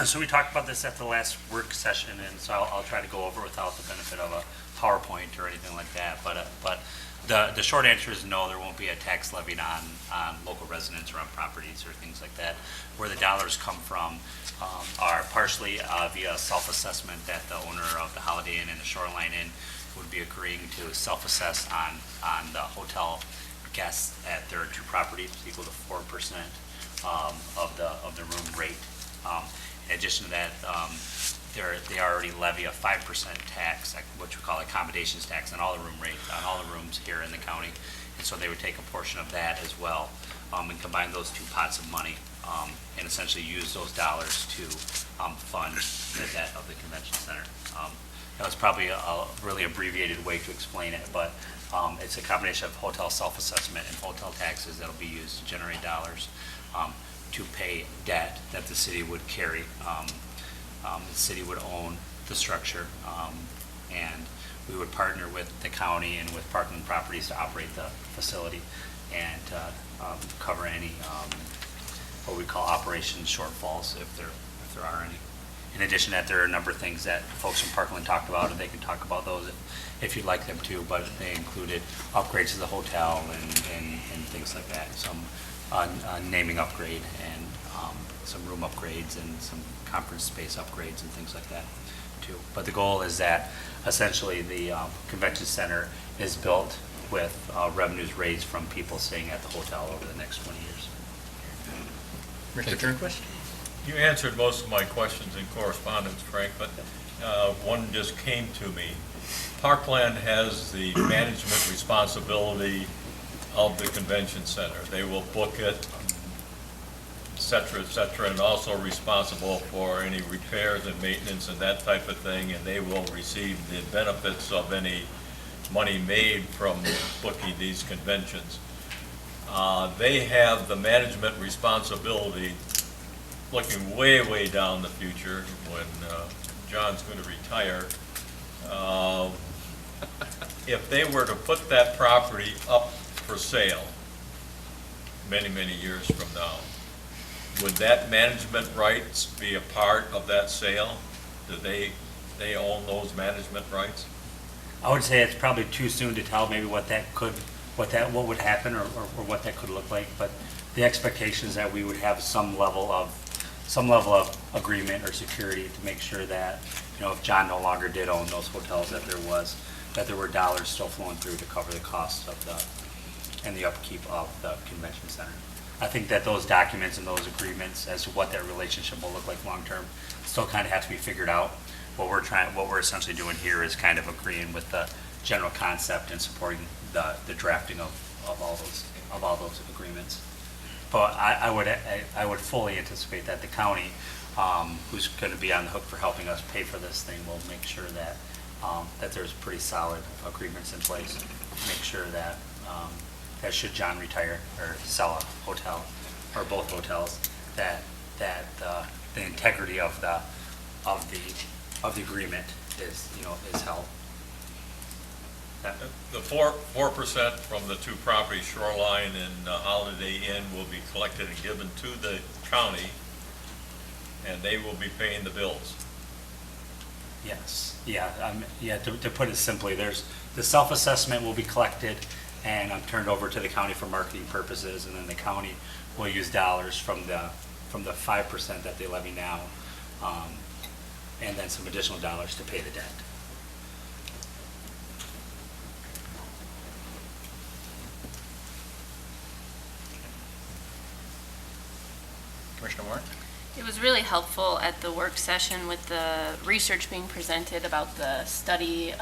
So we talked about this at the last work session, and so I'll try to go over it without the benefit of a PowerPoint or anything like that. But the short answer is no, there won't be a tax levied on local residents or on properties or things like that. Where the dollars come from are partially via self-assessment that the owner of the Holiday Inn and the Shoreline Inn would be agreeing to self-assess on the hotel guests at their two properties, equal to 4% of the room rate. In addition to that, they already levy a 5% tax, which we call accommodations tax, on all the room rates, on all the rooms here in the county. And so they would take a portion of that as well, and combine those two pots of money, and essentially use those dollars to fund the debt of the convention center. That was probably a really abbreviated way to explain it, but it's a combination of hotel self-assessment and hotel taxes that'll be used to generate dollars to pay debt that the city would carry. The city would own the structure, and we would partner with the county and with Parkland Properties to operate the facility and cover any what we call operations shortfalls if there are any. In addition to that, there are a number of things that folks from Parkland talked about, and they can talk about those if you'd like them to, but they included upgrades to the hotel and things like that, some naming upgrade and some room upgrades and some conference space upgrades and things like that too. But the goal is that essentially the convention center is built with revenues raised from people staying at the hotel over the next 20 years. Mr. Turnquist? You answered most of my questions in correspondence, Frank, but one just came to me. Parkland has the management responsibility of the convention center. They will book it, et cetera, and also responsible for any repairs and maintenance and that type of thing, and they will receive the benefits of any money made from booking these conventions. They have the management responsibility looking way down the future when John's going to retire. If they were to put that property up for sale many years from now, would that management rights be a part of that sale? Do they own those management rights? I would say it's probably too soon to tell maybe what would happen or what that could look like, but the expectation is that we would have some level of agreement or security to make sure that, if John no longer did own those hotels, that there were dollars still flowing through to cover the costs of and the upkeep of the convention center. I think that those documents and those agreements as to what that relationship will look like long-term still kind of have to be figured out. What we're essentially doing here is kind of agreeing with the general concept and supporting the drafting of all those agreements. But I would fully anticipate that the county, who's going to be on the hook for helping us pay for this thing, will make sure that that there's pretty solid agreements in place to make sure that, that should John retire or sell a hotel, or both hotels, that the integrity of the agreement is, is held. The 4% from the two properties, Shoreline and Holiday Inn, will be collected and given to the county, and they will be paying the bills. Yes, yeah, to put it simply, there's, the self-assessment will be collected and turned over to the county for marketing purposes, and then the county will use dollars from the 5% that they levy now, and then some additional dollars to pay the debt. Commissioner Warren? It was really helpful at the work session with the research being presented about the study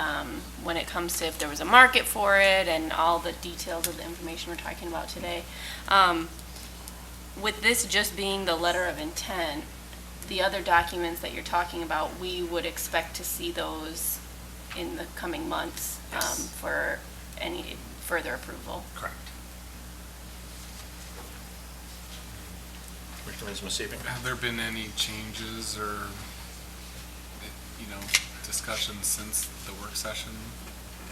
when it comes to if there was a market for it and all the details of the information we're talking about today. With this just being the letter of intent, the other documents that you're talking about, we would expect to see those in the coming months for any further approval. Correct. Commissioner Muskegon? Have there been any changes or, discussions since the work session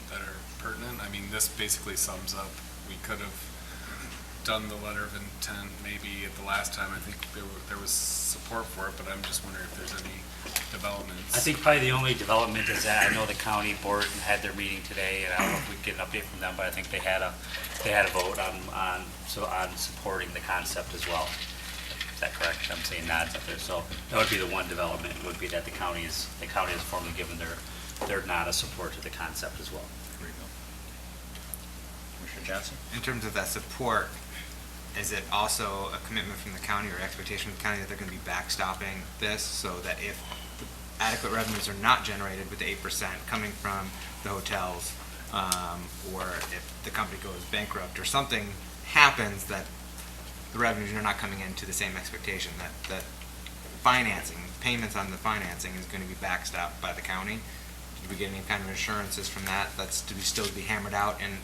that are pertinent? I mean, this basically sums up, we could have done the letter of intent maybe at the last time. I think there was support for it, but I'm just wondering if there's any developments. I think probably the only development is that I know the county board had their meeting today, and I don't know if we can get an update from them, but I think they had a vote on supporting the concept as well. Is that correct? I'm saying nods up there. So that would be the one development, would be that the county has formally given their nod of support to the concept as well. There you go. Commissioner Johnson? In terms of that support, is it also a commitment from the county or expectation from the county that they're going to be backstopping this so that if adequate revenues are not generated with the 8% coming from the hotels, or if the company goes bankrupt or something happens that the revenues are not coming in to the same expectation, that financing, payments on the financing is going to be backstopped by the county? Did we get any kind of assurances from that? That's to be still be hammered out in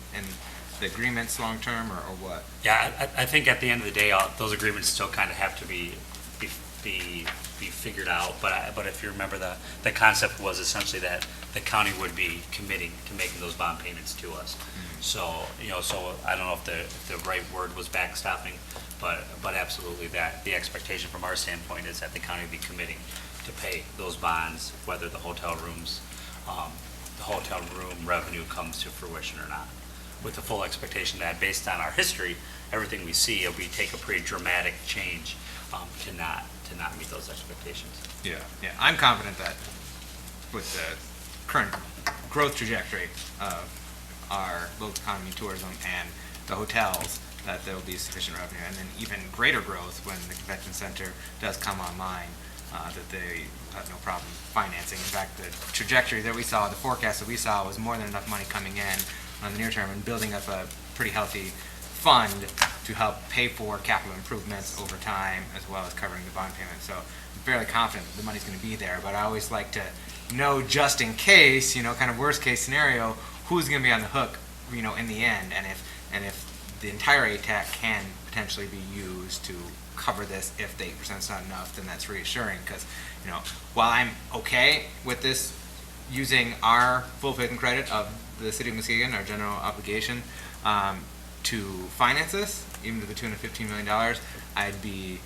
the agreements long-term, or what? Yeah, I think at the end of the day, those agreements still kind of have to be figured out, but if you remember, the concept was essentially that the county would be committing to making those bond payments to us. Mm-hmm. So I don't know if the right word was backstopping, but absolutely that the expectation from our standpoint is that the county would be committing to pay those bonds, whether the hotel room revenue comes to fruition or not, with the full expectation that based on our history, everything we see, we take a pretty dramatic change to not meet those expectations. Yeah, I'm confident that with the current growth trajectory of our local economy, tourism, and the hotels, that there will be sufficient revenue, and then even greater growth when the convention center does come online, that they have no problem financing. In fact, the trajectory that we saw, the forecast that we saw, was more than enough money coming in on the near term and building up a pretty healthy fund to help pay for capital improvements over time, as well as covering the bond payment. So I'm fairly confident the money's going to be there, but I always like to know, just in case, kind of worst case scenario, who's going to be on the hook, in the end, and if the entire ATAC can potentially be used to cover this. If the 8% is not enough, then that's reassuring, because while I'm okay with this using our full faith and credit of the City of Muskegon, our general obligation, to finance this, even to the tune of $15 million, I'd be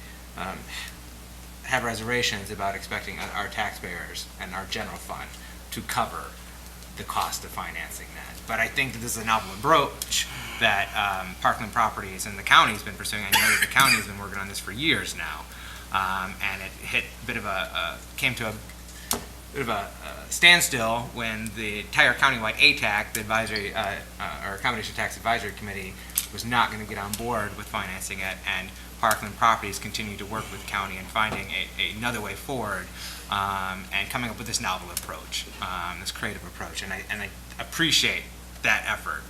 have reservations about expecting our taxpayers and our general fund to cover the cost of financing that. But I think that this is a novel approach that Parkland Properties and the county's been pursuing. I know that the county has been working on this for years now, and it came to a bit of a standstill when the entire countywide ATAC, the advisory or Accommodation Tax Advisory Committee, was not going to get on board with financing it, and Parkland Properties continued to work with the county in finding another way forward, and coming up with this novel approach, this creative approach, and I appreciate that effort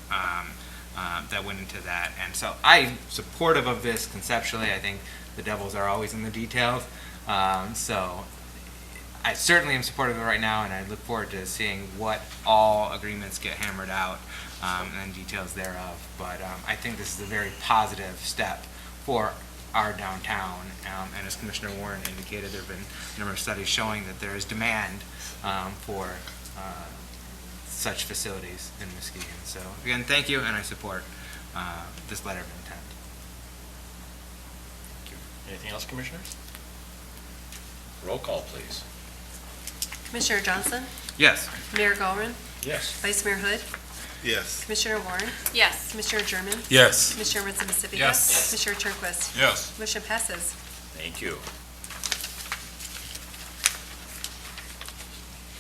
that went into that. And so I'm supportive of this conceptually. I think the devils are always in the details. So I certainly am supportive of it right now, and I look forward to seeing what all agreements get hammered out and details thereof. But I think this is a very positive step for our downtown. And as Commissioner Warren indicated, there have been a number of studies showing that there is demand for such facilities in Muskegon. So again, thank you, and I support this letter of intent. Thank you. Anything else, Commissioners? Roll call, please. Commissioner Johnson? Yes. Mayor Gowron? Yes. Vice Mayor Hood? Yes. Commissioner Warren? Yes. Commissioner German? Yes. Commissioner Ritz-Pacifica? Yes. Commissioner Turnquist? Yes. Motion passes. Thank you.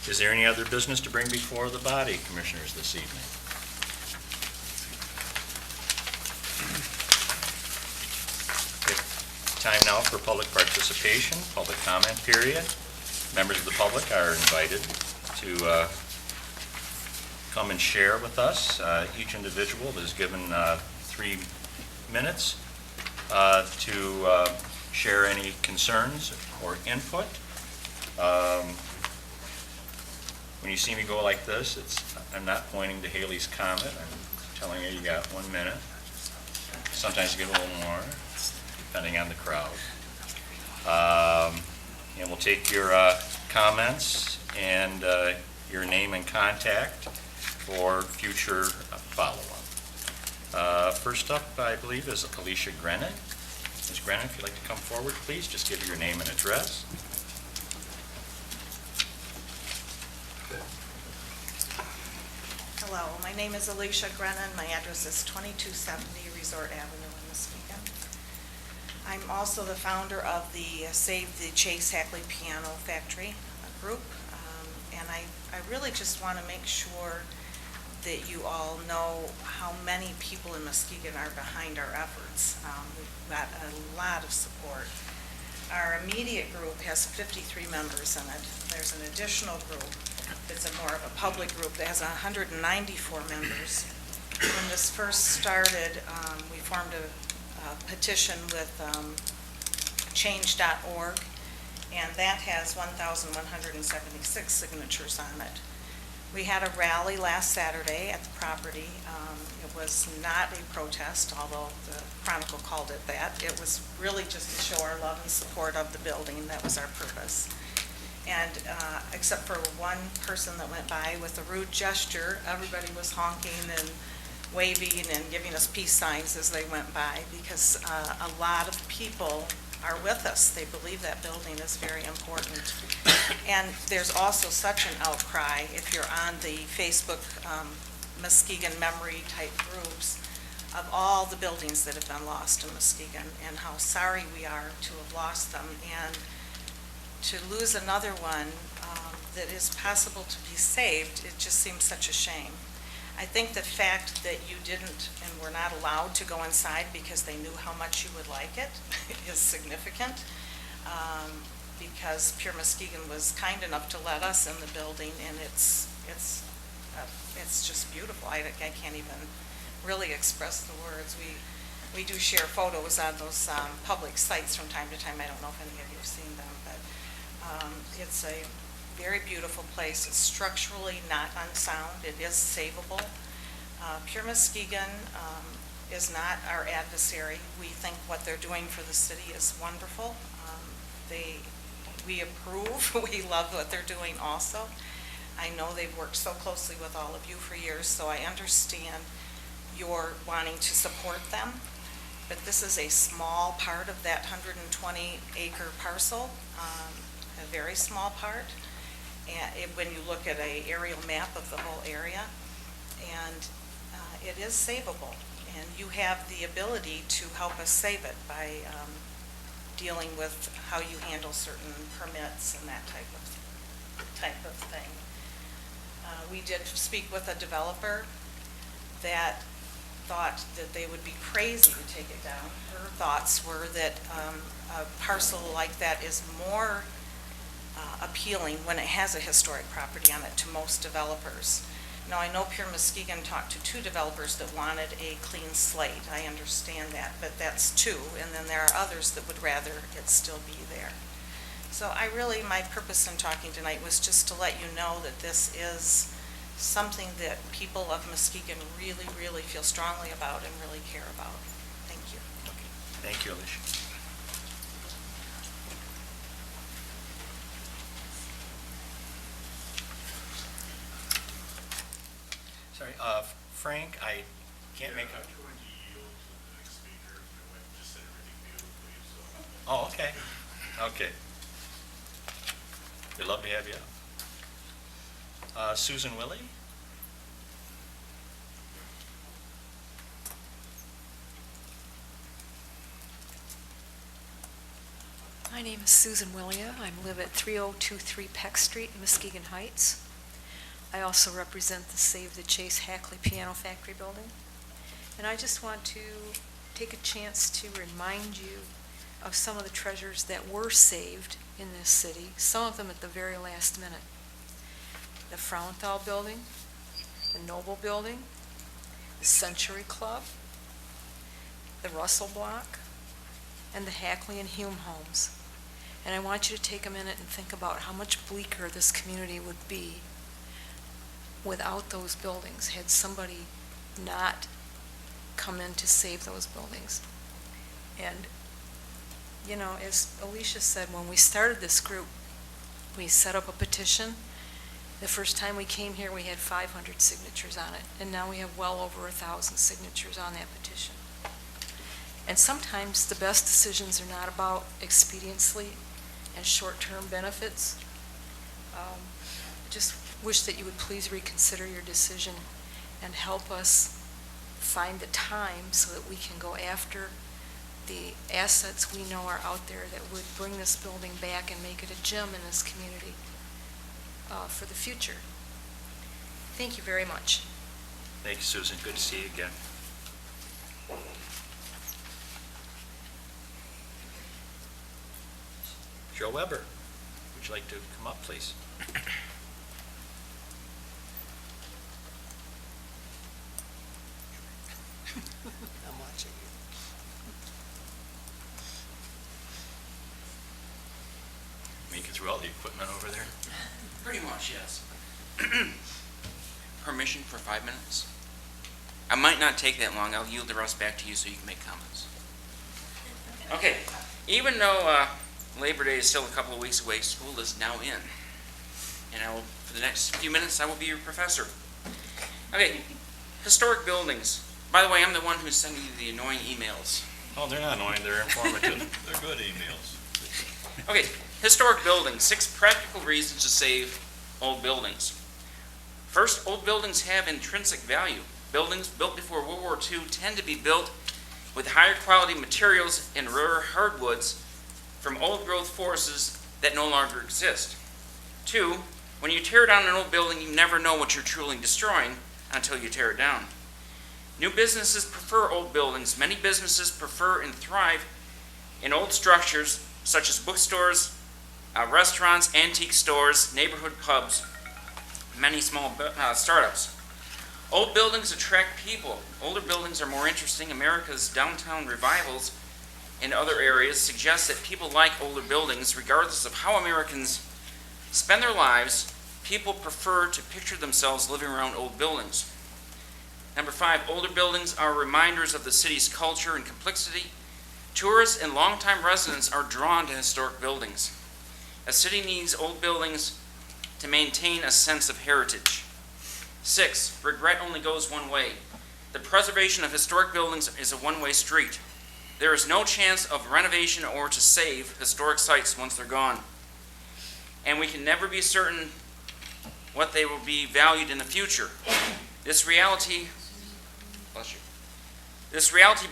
Is there any other business to bring before the body, Commissioners, this evening? Time now for public participation, public comment period. Members of the public are invited to come and share with us. Each individual is given 3 minutes to share any concerns or input. When you see me go like this, I'm not pointing to Haley's comment. I'm telling you, you got 1 minute. Sometimes you get a little more, depending on the crowd. And we'll take your comments and your name and contact for future follow-up. First up, I believe, is Alicia Grennan. Ms. Grennan, if you'd like to come forward, please, just give your name and address. Hello, my name is Alicia Grennan. My address is 2270 Resort Avenue in Muskegon. I'm also the founder of the Save the Chase Hackley Piano Factory group. And I really just want to make sure that you all know how many people in Muskegon are behind our efforts. We've got a lot of support. Our immediate group has 53 members in it. There's an additional group that's more of a public group that has 194 members. When this first started, we formed a petition with change.org, and that has 1,176 signatures on it. We had a rally last Saturday at the property. It was not a protest, although the Chronicle called it that. It was really just to show our love and support of the building. That was our purpose. And except for one person that went by with a rude gesture, everybody was honking and waving and giving us peace signs as they went by, because a lot of people are with us. They believe that building is very important. And there's also such an outcry, if you're on the Facebook Muskegon memory type groups, of all the buildings that have been lost in Muskegon and how sorry we are to have lost them, and to lose another one that is possible to be saved. It just seems such a shame. I think the fact that you didn't and were not allowed to go inside because they knew how much you would like it is significant, because Pure Muskegon was kind enough to let us in the building, and it's just beautiful. I can't even really express the words. We do share photos on those public sites from time to time. I don't know if any of you have seen them, but it's a very beautiful place. It's structurally not unsound. It is savable. Pure Muskegon is not our adversary. We think what they're doing for the city is wonderful. We approve. We love what they're doing also. I know they've worked so closely with all of you for years, so I understand your wanting to support them. But this is a small part of that 120-acre parcel, a very small part. And when you look at an aerial map of the whole area, and it is savable, and you have the ability to help us save it by dealing with how you handle certain permits and that type of thing. We did speak with a developer that thought that they would be crazy to take it down. Her thoughts were that a parcel like that is more appealing when it has a historic property on it to most developers. Now, I know Pure Muskegon talked to 2 developers that wanted a clean slate. I understand that, but that's 2, and then there are others that would rather it still be there. So my purpose in talking tonight was just to let you know that this is something that people of Muskegon really, really feel strongly about and really care about. Thank you. Thank you, Alicia. Sorry, Frank, I can't make a... Oh, okay. Okay. We'd love to have you up. Susan Willie? My name is Susan Willia. I live at 3023 Peck Street, Muskegon Heights. I also represent the Save the Chase Hackley Piano Factory building. And I just want to take a chance to remind you of some of the treasures that were saved in this city, some of them at the very last minute. The Frauenthal building, the Noble building, the Century Club, the Russell Block, and the Hackley and Hume homes. And I want you to take a minute and think about how much bleaker this community would be without those buildings, had somebody not come in to save those buildings. And, you know, as Alicia said, when we started this group, we set up a petition. The first time we came here, we had 500 signatures on it, and now we have well over 1,000 signatures on that petition. And sometimes the best decisions are not about expediency and short-term benefits. Just wish that you would please reconsider your decision and help us find the time so that we can go after the assets we know are out there that would bring this building back and make it a gem in this community for the future. Thank you very much. Thank you, Susan. Good to see you again. Joe Weber, would you like to come up, please? I'm watching you. Make it through all the equipment over there? Pretty much, yes. Permission for 5 minutes? I might not take that long. I'll yield the rest back to you so you can make comments. Okay. Even though Labor Day is still a couple of weeks away, school is now in. And for the next few minutes, I will be your professor. Okay. Historic buildings. By the way, I'm the one who's sending you the annoying emails. Oh, they're not annoying. They're informative. They're good emails. Okay, historic buildings, 6 practical reasons to save old buildings. First, old buildings have intrinsic value. Buildings built before World War II tend to be built with higher quality materials and rare hardwoods from old growth forests that no longer exist. 2, when you tear down an old building, you never know what you're truly destroying until you tear it down. New businesses prefer old buildings. Many businesses prefer and thrive in old structures such as bookstores, restaurants, antique stores, neighborhood pubs, many small startups. Old buildings attract people. Older buildings are more interesting. America's downtown revivals in other areas suggest that people like older buildings. Regardless of how Americans spend their lives, people prefer to picture themselves living around old buildings. Number 5, older buildings are reminders of the city's culture and complexity. Tourists and longtime residents are drawn to historic buildings. A city needs old buildings to maintain a sense of heritage. 6, regret only goes one way. The preservation of historic buildings is a one-way street. There is no chance of renovation or to save historic sites once they're gone. And we can never be certain what they will be valued in the future. This reality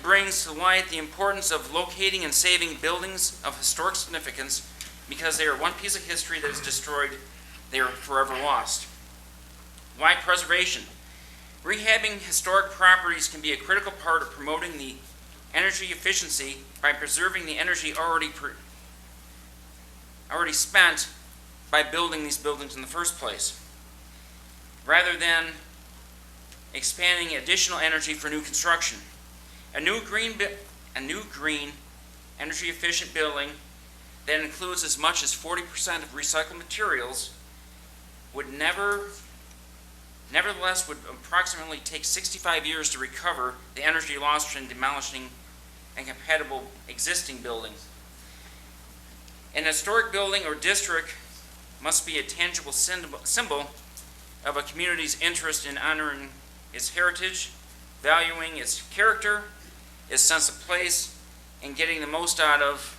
brings to light the importance of locating and saving buildings of historic significance. Because they are one piece of history that is destroyed, they are forever lost. Why preservation? Rehabbing historic properties can be a critical part of promoting the energy efficiency by preserving the energy already spent by building these buildings in the first place, rather than expanding additional energy for new construction. A new green, energy-efficient building that includes as much as 40% of recycled materials would nevertheless would approximately take 65 years to recover the energy lost from demolishing incompatible existing buildings. An historic building or district must be a tangible symbol of a community's interest in honoring its heritage, valuing its character, its sense of place, and getting the most out of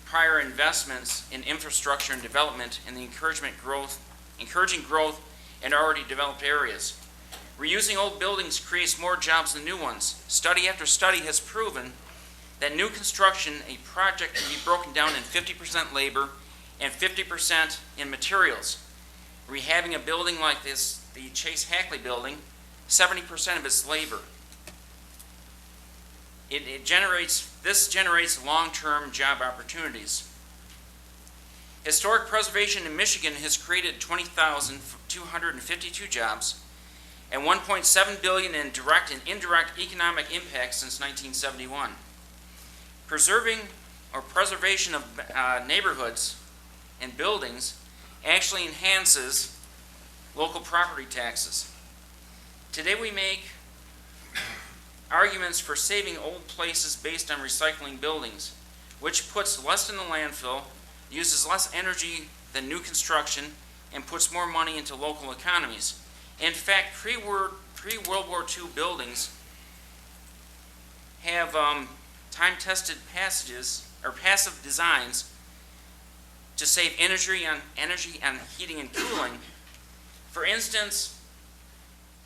prior investments in infrastructure and development and the encouraging growth in already developed areas. Reusing old buildings creates more jobs than new ones. Study after study has proven that new construction, a project, can be broken down in 50% labor and 50% in materials. Rehabbing a building like this, the Chase Hackley building, 70% of its labor. This generates long-term job opportunities. Historic preservation in Michigan has created 20,252 jobs and $1.7 billion in direct and indirect economic impact since 1971. Preservation of neighborhoods and buildings actually enhances local property taxes. Today we make arguments for saving old places based on recycling buildings, which puts less in the landfill, uses less energy than new construction, and puts more money into local economies. In fact, pre-World War II buildings have time-tested passive designs to save energy on heating and cooling. For instance,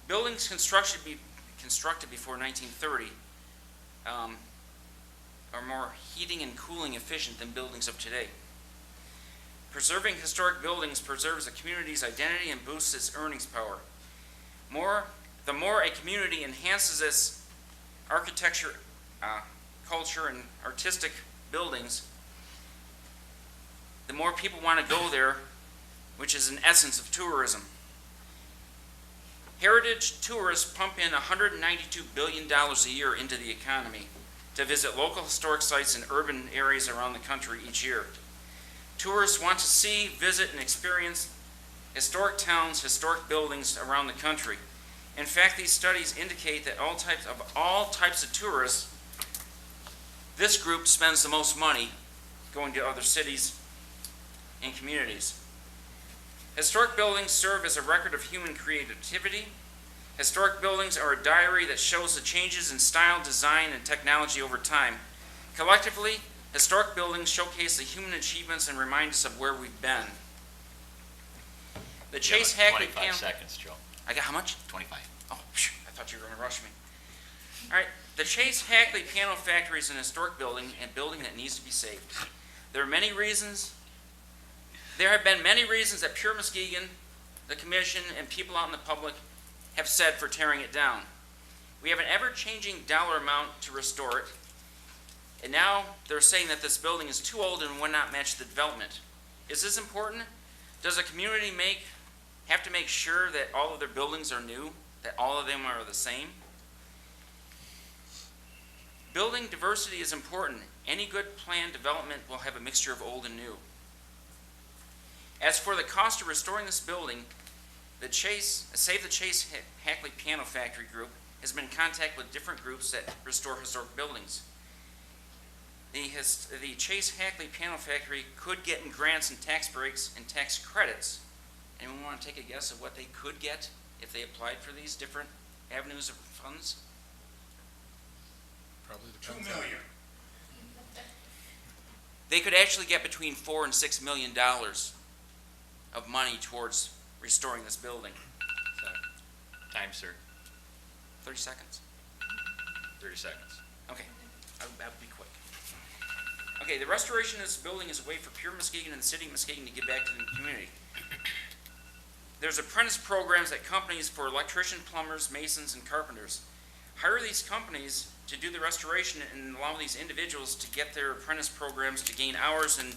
buildings constructed before 1930 are more heating and cooling efficient than buildings of today. Preserving historic buildings preserves a community's identity and boosts its earnings power. The more a community enhances its architecture, culture, and artistic buildings, the more people want to go there, which is an essence of tourism. Heritage tourists pump in $192 billion a year into the economy to visit local historic sites in urban areas around the country each year. Tourists want to see, visit, and experience historic towns, historic buildings around the country. In fact, these studies indicate that all types of tourists, this group spends the most money going to other cities and communities. Historic buildings serve as a record of human creativity. Historic buildings are a diary that shows the changes in style, design, and technology over time. Collectively, historic buildings showcase the human achievements and remind us of where we've been. The Chase Hackley 25 seconds, Joe. I got how much? 25. Oh, phew, I thought you were going to rush me. All right, the Chase Hackley Piano Factory is an historic building and building that needs to be saved. There have been many reasons that Pure Muskegon, the commission, and people out in the public have said for tearing it down. We have an ever-changing dollar amount to restore it, and now they're saying that this building is too old and will not match the development. Is this important? Does a community have to make sure that all of their buildings are new, that all of them are the same? Building diversity is important. Any good planned development will have a mixture of old and new. As for the cost of restoring this building, the Save the Chase Hackley Piano Factory group has been in contact with different groups that restore historic buildings. The Chase Hackley Piano Factory could get in grants and tax breaks and tax credits. Anyone want to take a guess of what they could get if they applied for these different avenues of funds? Probably $2 million. They could actually get between $4 and $6 million of money towards restoring this building. Time, sir. 30 seconds. 30 seconds. Okay, I'll be quick. Okay, the restoration of this building is a way for Pure Muskegon and the city of Muskegon to give back to the community. There's apprentice programs at companies for electricians, plumbers, masons, and carpenters. Hire these companies to do the restoration and allow these individuals to get their apprentice programs to gain hours and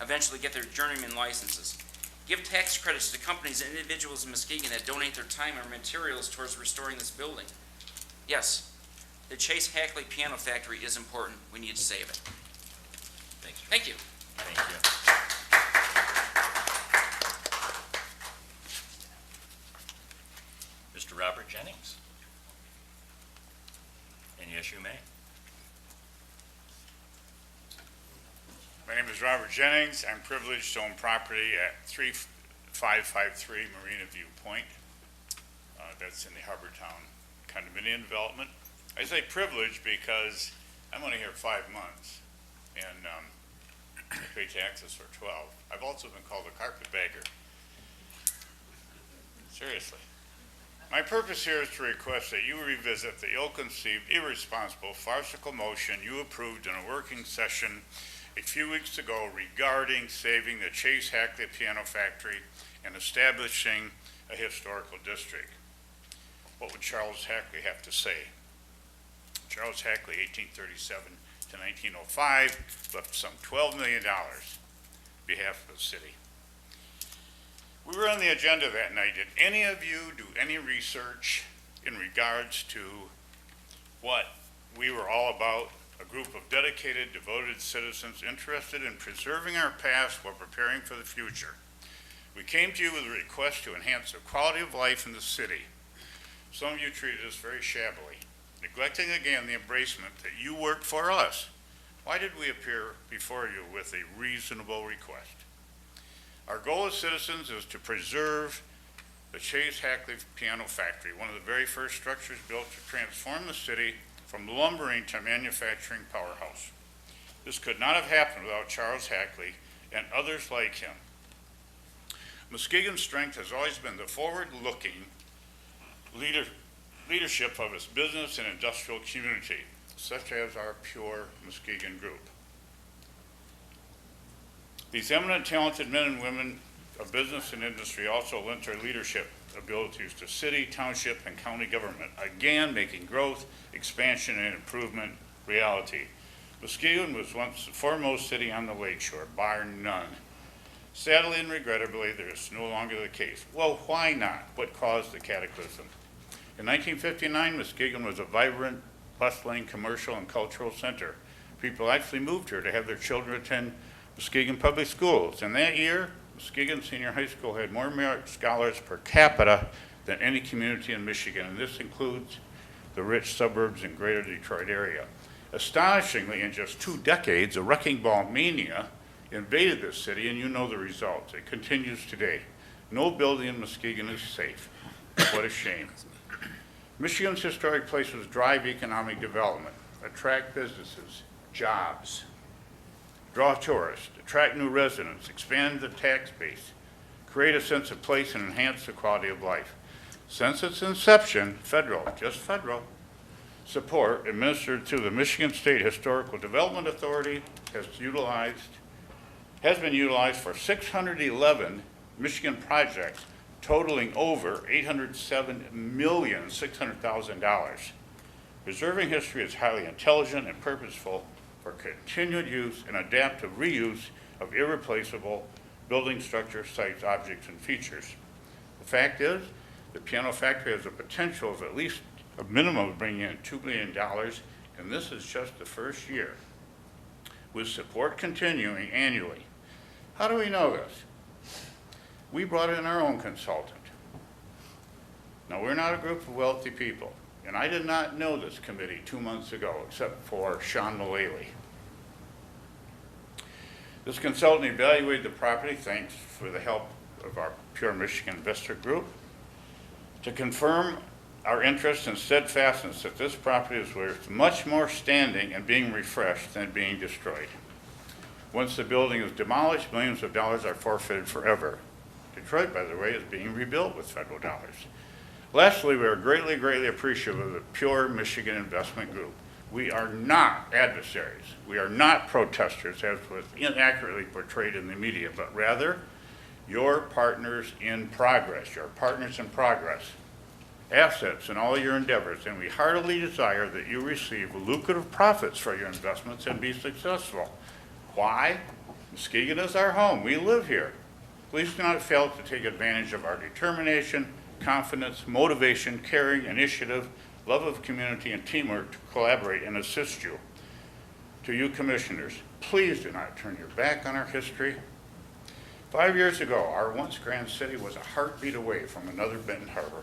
eventually get their journeyman licenses. Give tax credits to companies and individuals in Muskegon that donate their time or materials towards restoring this building. Yes, the Chase Hackley Piano Factory is important. We need to save it. Thanks. Thank you. Thank you. Mr. Robert Jennings. And yes, you may. My name is Robert Jennings. I'm privileged to own property at 3553 Marina View Point. That's in the Harbortown condominium development. I say privileged because I'm only here 5 months, and I pay taxes for 12. I've also been called a carpetbagger. Seriously. My purpose here is to request that you revisit the ill-conceived, irresponsible, farcical motion you approved in a working session a few weeks ago regarding saving the Chase Hackley Piano Factory and establishing a historical district. What would Charles Hackley have to say? Charles Hackley, 1837 to 1905, left some $12 million on behalf of the city. We were on the agenda that night. Did any of you do any research in regards to what we were all about? A group of dedicated, devoted citizens interested in preserving our past while preparing for the future. We came to you with a request to enhance the quality of life in the city. Some of you treated us very shabbily, neglecting again the embracement that you work for us. Why did we appear before you with a reasonable request? Our goal as citizens is to preserve the Chase Hackley Piano Factory, one of the very first structures built to transform the city from lumbering to manufacturing powerhouse. This could not have happened without Charles Hackley and others like him. Muskegon's strength has always been the forward-looking leadership of its business and industrial community, such as our Pure Muskegon Group. These eminent, talented men and women of business and industry also lent their leadership abilities to city, township, and county government, again making growth, expansion, and improvement reality. Muskegon was once the foremost city on the lakeshore, bar none. Sadly and regrettably, this is no longer the case. Well, why not? What caused the cataclysm? In 1959, Muskegon was a vibrant, bustling commercial and cultural center. People actually moved here to have their children attend Muskegon Public Schools. And that year, Muskegon Senior High School had more merit scholars per capita than any community in Michigan, and this includes the rich suburbs and greater Detroit area. Astonishingly, in just 2 decades, a wrecking ball mania invaded this city, and you know the results. It continues today. No building in Muskegon is safe. What a shame. Michigan's historic places drive economic development, attract businesses, jobs, draw tourists, attract new residents, expand the tax base, create a sense of place, and enhance the quality of life. Since its inception, federal, just federal, support administered through the Michigan State Historical Development Authority has been utilized for 611 Michigan projects totaling over $807,600,000. Preserving history is highly intelligent and purposeful for continued use and adaptive reuse of irreplaceable building structure, sites, objects, and features. The fact is, the piano factory has a potential of at least a minimum of bringing in $2 million, and this is just the first year, with support continuing annually. How do we know this? We brought in our own consultant. Now, we're not a group of wealthy people, and I did not know this committee 2 months ago, except for Sean Mullally. This consultant evaluated the property, thanks for the help of our Pure Michigan Investor Group, to confirm our interest and steadfastness that this property is worth much more standing and being refreshed than being destroyed. Once the building is demolished, millions of dollars are forfeited forever. Detroit, by the way, is being rebuilt with federal dollars. Lastly, we are greatly, greatly appreciative of the Pure Michigan Investment Group. We are not adversaries. We are not protesters, as was inaccurately portrayed in the media, but rather your partners in progress, your partners in progress, assets in all your endeavors, and we heartily desire that you receive lucrative profits for your investments and be successful. Why? Muskegon is our home. We live here. Please do not fail to take advantage of our determination, confidence, motivation, caring, initiative, love of community, and teamwork to collaborate and assist you. To you commissioners, Please do not turn your back on our history. 5 years ago, our once grand city was a heartbeat away from another Benton Harbor.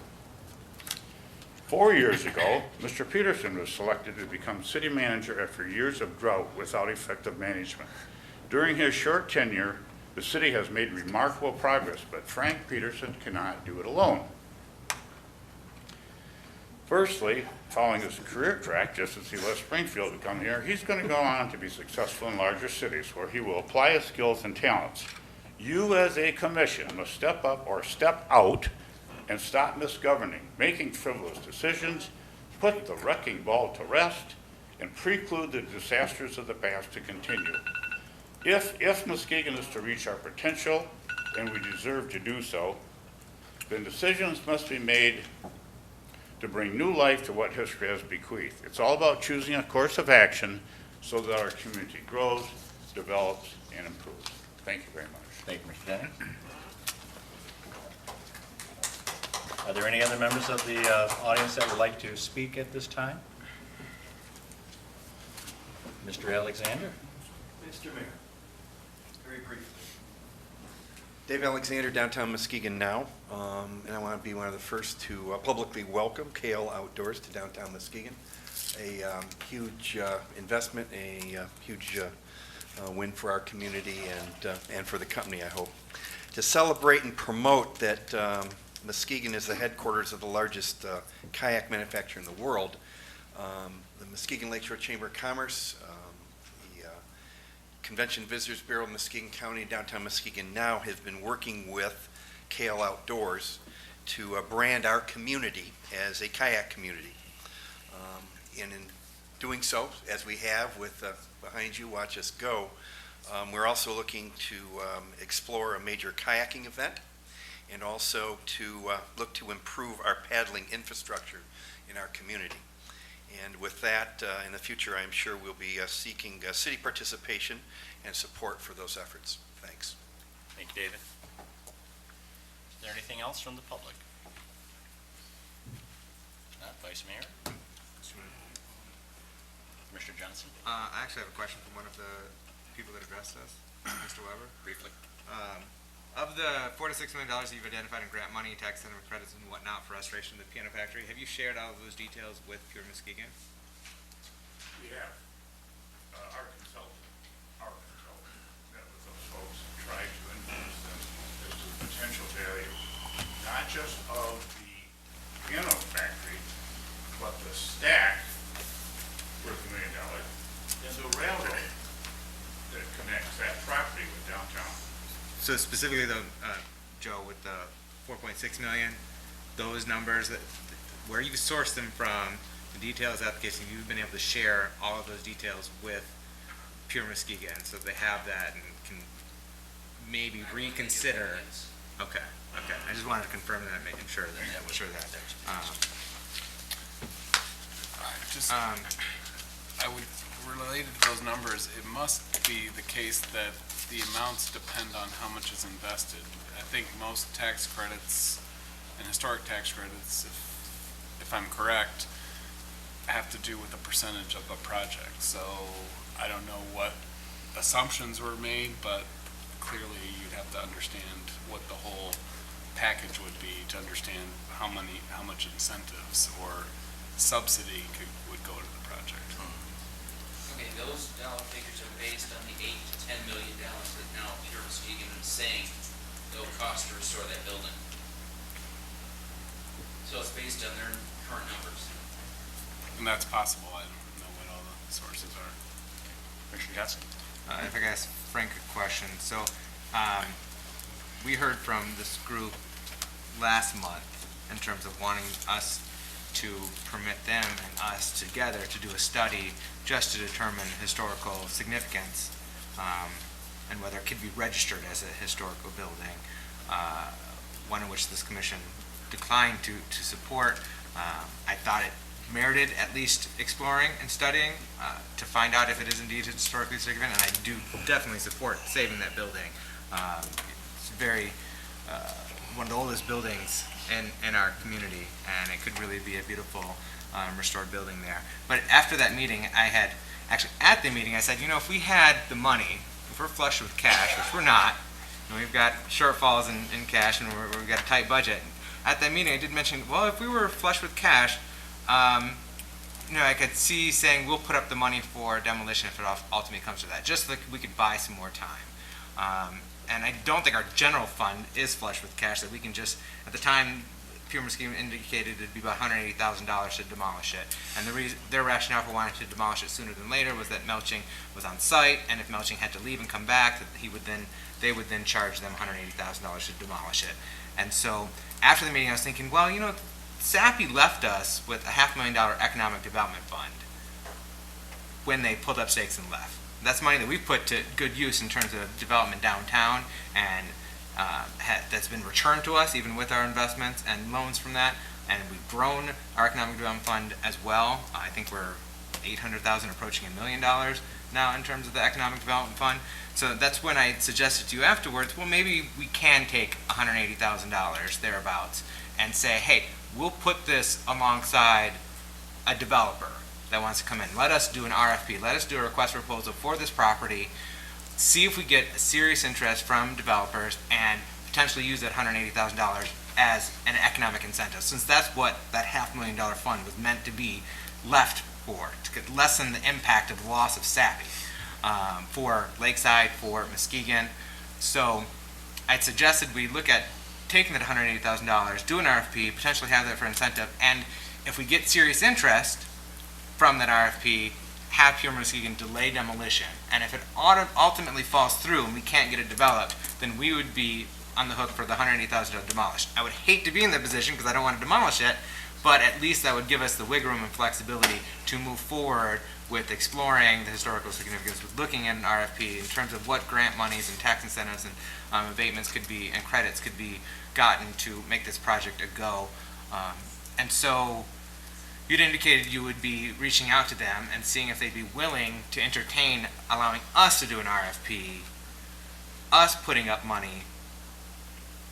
4 years ago, Mr. Peterson was selected to become city manager after years of drought without effective management. During his short tenure, the city has made remarkable progress, but Frank Peterson cannot do it alone. Firstly, following his career track, just as he left Springfield to come here, he's going to go on to be successful in larger cities where he will apply his skills and talents. You as a commission must step up or step out and stop misgoverning, making frivolous decisions, put the wrecking ball to rest, and preclude the disasters of the past to continue. If Muskegon is to reach our potential, and we deserve to do so, then decisions must be made to bring new life to what history has bequeathed. It's all about choosing a course of action so that our community grows, develops, and improves. Thank you very much. Thank you, Mr. Denny. Are there any other members of the audience that would like to speak at this time? Mr. Alexander? Mr. Mayor, very briefly. Dave Alexander, downtown Muskegon now, and I want to be one of the first to publicly welcome KL Outdoors to downtown Muskegon. A huge investment, a huge win for our community and for the company, I hope. To celebrate and promote that Muskegon is the headquarters of the largest kayak manufacturer in the world, the Muskegon Lakeshore Chamber of Commerce, the Convention Visitors Bureau of Muskegon County, downtown Muskegon now have been working with KL Outdoors to brand our community as a kayak community. And in doing so, as we have with behind you, Watch Us Go, we're also looking to explore a major kayaking event and also to look to improve our paddling infrastructure in our community. And with that, in the future, I'm sure we'll be seeking city participation and support for those efforts. Thanks. Thank you, David. Is there anything else from the public? Not, Vice Mayor? Mr. Johnson? I actually have a question from one of the people that addressed us, Mr. Weber. Briefly. Of the $4 to $6 million that you've identified in grant money, tax incentive credits, and whatnot for restoration of the piano factory, have you shared all of those details with Pure Muskegon? We have. Our consultant met with those folks and tried to influence them as to the potential value, not just of the piano factory, but the stack worth $1 million, and the railroad that connects that property with downtown. So specifically though, Joe, with the 4.6 million, those numbers, where you sourced them from, the details application, you've been able to share all of those details with Pure Muskegon, so they have that and can maybe reconsider. Okay, okay. I just wanted to confirm that, making sure that I would, related to those numbers, it must be the case that the amounts depend on how much is invested. I think most tax credits and historic tax credits, if I'm correct, have to do with a percentage of a project. So I don't know what assumptions were made, but clearly you'd have to understand what the whole package would be to understand how much incentives or subsidy would go to the project. Okay, those dollar figures are based on the $8 to $10 million that now Pure Muskegon is saying it'll cost to restore that building. So it's based on their current numbers. And that's possible. I don't know what all the sources are. Commissioner Johnson? If I could ask Frank a question. So we heard from this group last month in terms of wanting us to permit them and us together to do a study just to determine historical significance and whether it could be registered as a historical building, one in which this commission declined to support. I thought it merited at least exploring and studying to find out if it is indeed historically significant, and I do definitely support saving that building. It's very one of the oldest buildings in our community, and it could really be a beautiful restored building there. But after that meeting, I had actually at the meeting, I said, if we had the money, if we're flush with cash, which we're not, we've got shortfalls in cash and we've got a tight budget. At that meeting, I did mention, well, if we were flush with cash, I could see saying we'll put up the money for demolition if it ultimately comes to that, just like we could buy some more time. And I don't think our general fund is flush with cash, that we can just, at the time, Pure Muskegon indicated it'd be about $180,000 to demolish it. And their rationale for wanting to demolish it sooner than later was that Melching was on site, and if Melching had to leave and come back, that they would then charge them $180,000 to demolish it. And so after the meeting, I was thinking, well, SAPI left us with a $500,000 economic development fund when they pulled up stakes and left. That's money that we've put to good use in terms of development downtown, and that's been returned to us even with our investments and loans from that. And we've grown our economic development fund as well. I think we're $800,000 approaching $1 million now in terms of the economic development fund. So that's when I suggested to you afterwards, well, maybe we can take $180,000 thereabouts and say, hey, we'll put this alongside a developer that wants to come in. Let us do an RFP. Let us do a request for proposal for this property. See if we get serious interest from developers and potentially use that $180,000 as an economic incentive, since that's what that $500,000 fund was meant to be left for, to lessen the impact of the loss of SAPI for Lakeside, for Muskegon. So I'd suggested we look at taking that $180,000, do an RFP, potentially have that for incentive, and if we get serious interest from that RFP, have Pure Muskegon delay demolition. And if it ultimately falls through and we can't get it developed, then we would be on the hook for the $180,000 demolished. I would hate to be in that position because I don't want to demolish it, but at least that would give us the wiggle room and flexibility to move forward with exploring the historical significance, with looking at an RFP in terms of what grant monies and tax incentives and abatements could be, and credits could be gotten to make this project a go. And so you'd indicated you would be reaching out to them and seeing if they'd be willing to entertain allowing us to do an RFP, us putting up money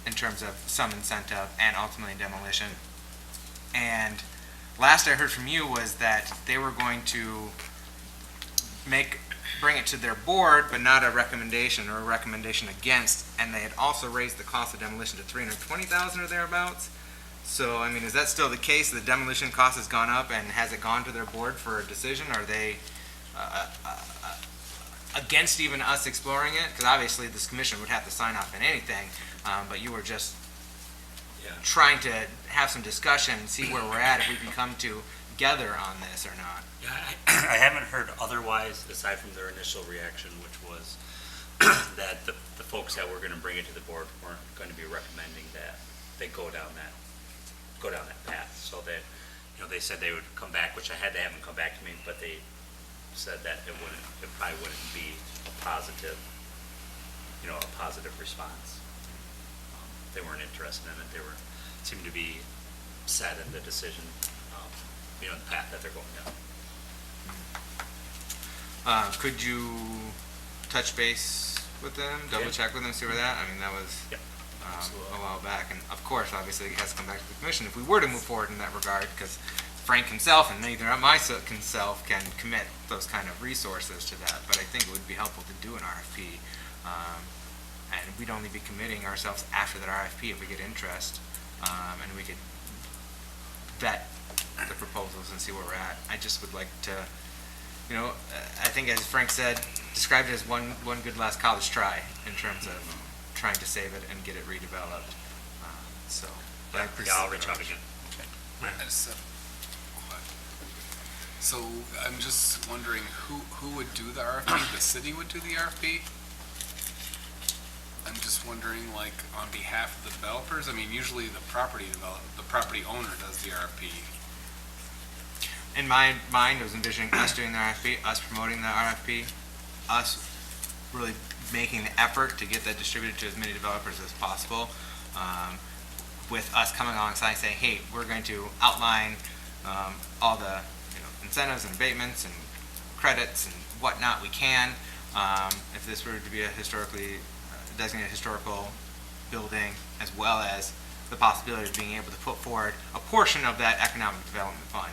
in terms of some incentive and ultimately demolition. And last I heard from you was that they were going to bring it to their board, but not a recommendation or a recommendation against, and they had also raised the cost of demolition to $320,000 or thereabouts. So, I mean, is that still the case? The demolition cost has gone up, and has it gone to their board for a decision? Are they against even us exploring it? Because obviously this commission would have to sign off on anything, but you were just trying to have some discussion, see where we're at, if we can come together on this or not. Yeah, I haven't heard otherwise, aside from their initial reaction, which was that the folks that were going to bring it to the board weren't going to be recommending that they go down that path. So that, they said they would come back, which I had to have them come back to me, but they said that it probably wouldn't be a positive response. They weren't interested in it. They seemed to be set in the decision, the path that they're going down. Could you touch base with them, double check with them, see where that? I mean, that was a while back, and of course, obviously, it has to come back to the commission if we were to move forward in that regard, because Frank himself and neither myself can commit those kind of resources to that. But I think it would be helpful to do an RFP, and we'd only be committing ourselves after that RFP if we get interest, and we could vet the proposals and see where we're at. I just would like to, I think as Frank said, described it as one good last college try in terms of trying to save it and get it redeveloped. But I appreciate I'll reach out again. Okay. So I'm just wondering who would do the RFP? The city would do the RFP? I'm just wondering, like, on behalf of the developers. I mean, usually the property owner does the RFP. In my mind, I was envisioning us doing the RFP, us promoting the RFP, us really making the effort to get that distributed to as many developers as possible, with us coming alongside saying, hey, we're going to outline all the incentives and abatements and credits and whatnot we can. If this were to be a historically designated historical building, as well as the possibility of being able to put forward a portion of that economic development fund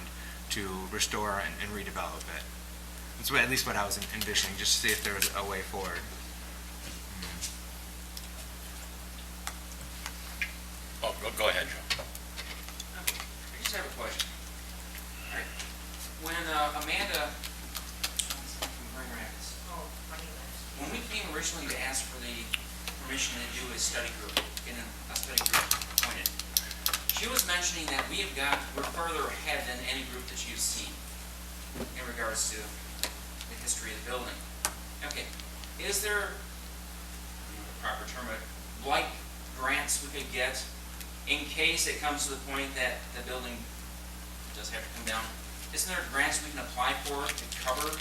to restore and redevelop it. That's at least what I was envisioning, just to see if there was a way forward. Oh, go ahead, Joe. I just have a question. All right. When Amanda, from Grand Rapids, when we came originally to ask for the permission to do a study group, in a study group appointed, she was mentioning that we're further ahead than any group that you've seen in regards to the history of the building. Okay, is there, the proper term, like grants we could get in case it comes to the point that the building does have to come down? Isn't there grants we can apply for to cover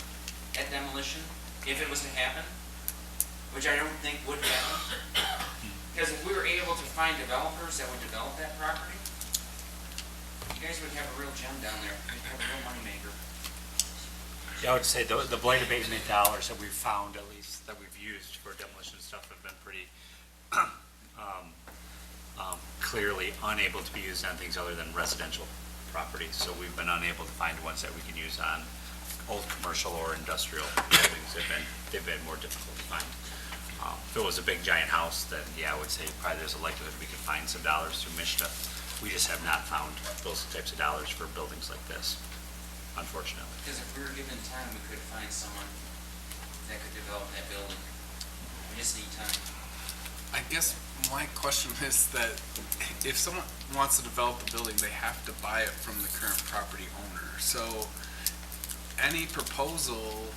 that demolition if it was to happen? Which I don't think would happen. Because if we were able to find developers that would develop that property, you guys would have a real gem down there. You'd have a real moneymaker. Yeah, I would say the blight abatement dollars that we've found, at least that we've used for demolition stuff, have been pretty clearly unable to be used on things other than residential properties. So we've been unable to find ones that we can use on old commercial or industrial buildings. They've been more difficult to find. If it was a big giant house, then yeah, I would say probably there's a likelihood we could find some dollars through MSHDA. We just have not found those types of dollars for buildings like this, unfortunately. Because if we were given time, we could find someone that could develop that building. We just need time. I guess my question is that if someone wants to develop the building, they have to buy it from the current property owner. So any proposal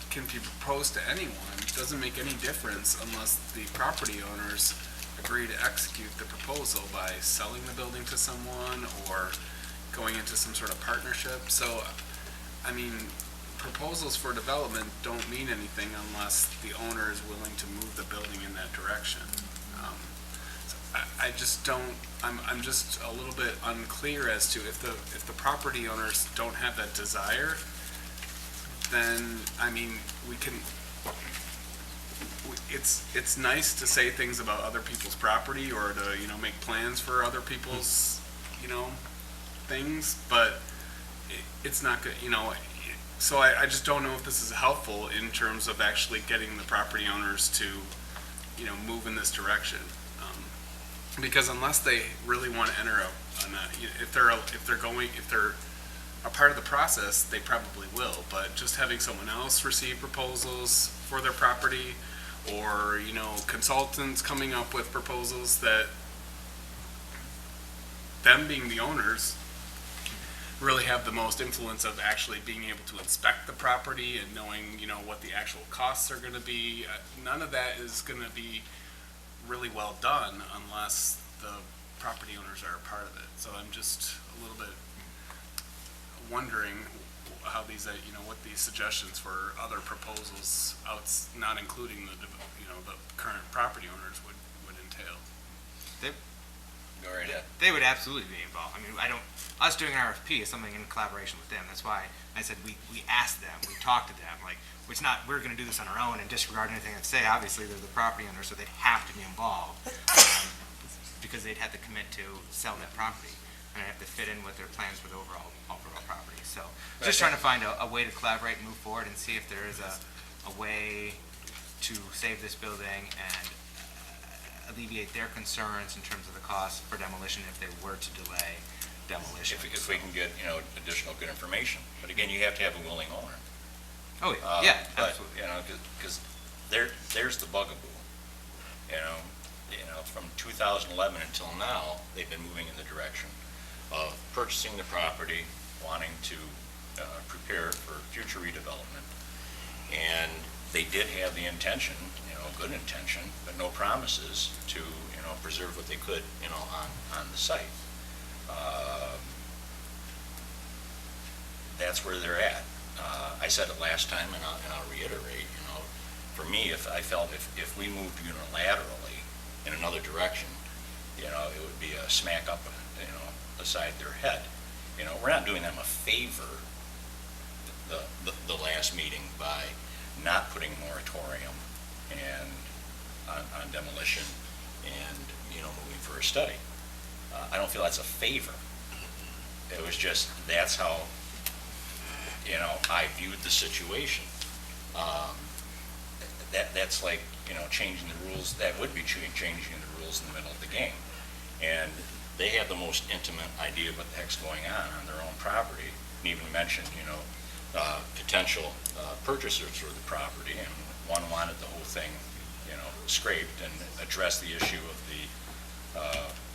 can be proposed to anyone. It doesn't make any difference unless the property owners agree to execute the proposal by selling the building to someone or going into some sort of partnership. So, I mean, proposals for development don't mean anything unless the owner is willing to move the building in that direction. So I just don't, I'm just a little bit unclear as to if the property owners don't have that desire, then, I mean, it's nice to say things about other people's property or to, make plans for other people's, things, but it's not good, so I just don't know if this is helpful in terms of actually getting the property owners to, move in this direction. Because unless they really want to enter if they're a part of the process, they probably will, but just having someone else receive proposals for their property or, consultants coming up with proposals that them being the owners really have the most influence of actually being able to inspect the property and knowing, what the actual costs are going to be. None of that is going to be really well done unless the property owners are a part of it. So I'm just a little bit wondering how these, what these suggestions for other proposals, not including the current property owners would entail. Go right ahead. They would absolutely be involved. I mean, us doing an RFP is something in collaboration with them. That's why I said we asked them, we talked to them, we're going to do this on our own and disregard anything they say. Obviously, they're the property owner, so they'd have to be involved because they'd have to commit to sell that property and have to fit in with their plans for the overall property. So just trying to find a way to collaborate and move forward and see if there is a way to save this building and alleviate their concerns in terms of the cost for demolition if they were to delay demolition. If we can get, additional good information. But again, you have to have a willing owner. Oh, yeah, absolutely. Because there's the bugaboo. From 2011 until now, they've been moving in the direction of purchasing the property, wanting to prepare for future redevelopment. And they did have the intention, good intention, but no promises to, preserve what they could, on the site. That's where they're at. I said it last time, and I'll reiterate, for me, if we moved unilaterally in another direction, it would be a smack up, aside their head. We're not doing them a favor, the last meeting, by not putting moratorium and on demolition and, moving for a study. I don't feel that's a favor. It was just, that's how, I viewed the situation. That's like, changing the rules, that would be changing the rules in the middle of the game. And they have the most intimate idea of what the heck's going on their own property, and even mentioned, potential purchasers for the property, and one wanted the whole thing, scraped and address the issue of the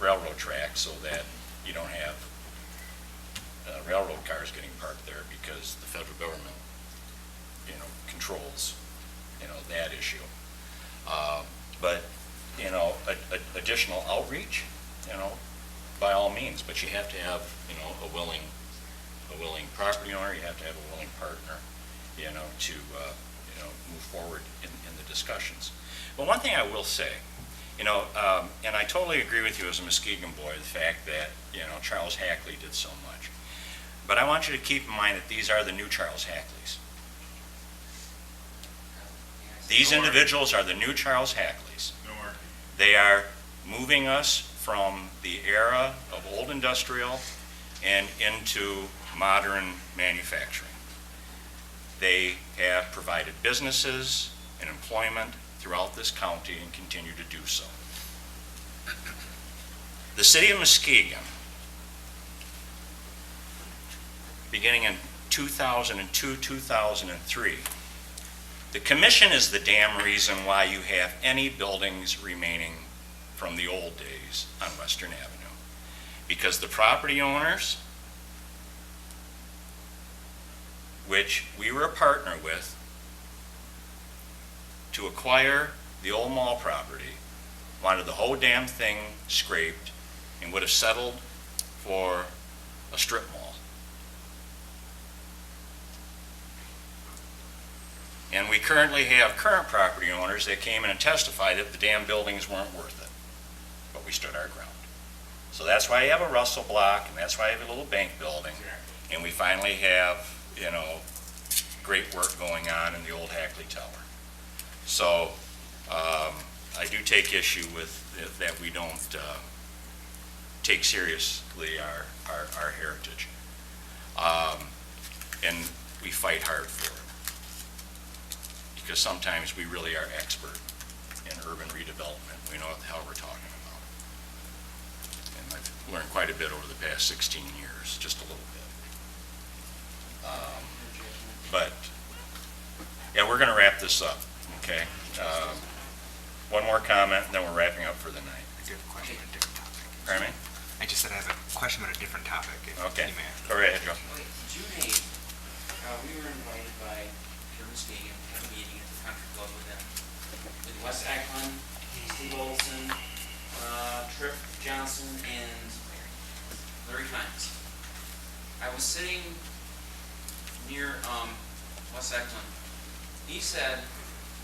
railroad track so that you don't have railroad cars getting parked there because the federal government, controls, that issue. But, additional outreach, by all means, but you have to have, a willing property owner, you have to have a willing partner, to, move forward in the discussions. But one thing I will say, and I totally agree with you as a Muskegon boy, the fact that, Charles Hackley did so much. But I want you to keep in mind that these are the new Charles Hackleys. These individuals are the new Charles Hackleys. They are moving us from the era of old industrial and into modern manufacturing. They have provided businesses and employment throughout this county and continue to do so. The city of Muskegon, beginning in 2002, 2003, the commission is the damn reason why you have any buildings remaining from the old days on Western Avenue. Because the property owners, which we were a partner with, to acquire the old mall property, wanted the whole damn thing scraped and would have settled for a strip mall. And we currently have current property owners that came in and testified that the damn buildings weren't worth it. But we stood our ground. So that's why you have a Russell block, and that's why you have a little bank building. And we finally have, great work going on in the old Hackley Tower. So I do take issue with that we don't take seriously our heritage. And we fight hard for it. Because sometimes we really are expert in urban redevelopment. We know what the hell we're talking about. And I've learned quite a bit over the past 16 years, just a little bit. But, yeah, we're going to wrap this up, okay? One more comment, and then we're wrapping up for the night. I do have a question on a different topic. Pardon me? I just said I have a question about a different topic. Okay. Go right ahead, Joe. June 8th, we were invited by Muskegon to have a meeting at the country club with them, with Wes Eklund, Steve Olson, Tripp Johnson, and Larry Hines. I was sitting near Wes Eklund. He said,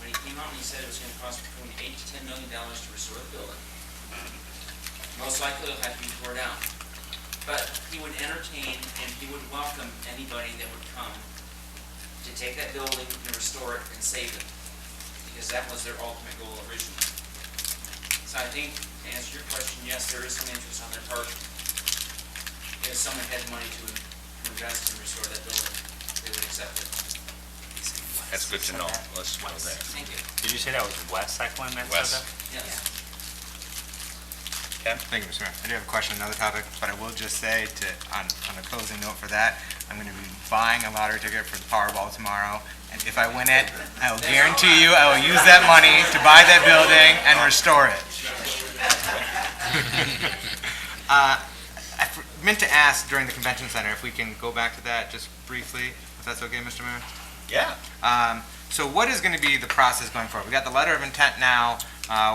when he came out, he said it was going to cost between $8 to $10 million to restore the building. Most likely it'll have to be tore down. But he would entertain and he would welcome anybody that would come to take that building and restore it and save it, because that was their ultimate goal originally. So I think, to answer your question, yes, there is some interest on their part. If someone had money to invest and restore that building, they would accept it. That's good to know. Let's know that. Thank you. Did you say that was Wes Eklund that Wes. said that? Yes. Ken? Thank you, Mr. Mayor. I do have a question on another topic, but I will just say on a closing note for that, I'm going to be buying a lottery ticket for the Powerball tomorrow, and if I win it, I will guarantee you I will use that money to buy that building and restore it. I meant to ask during the convention center if we can go back to that just briefly, if that's okay, Mr. Mayor? Yeah. So what is going to be the process going forward? We got the letter of intent now.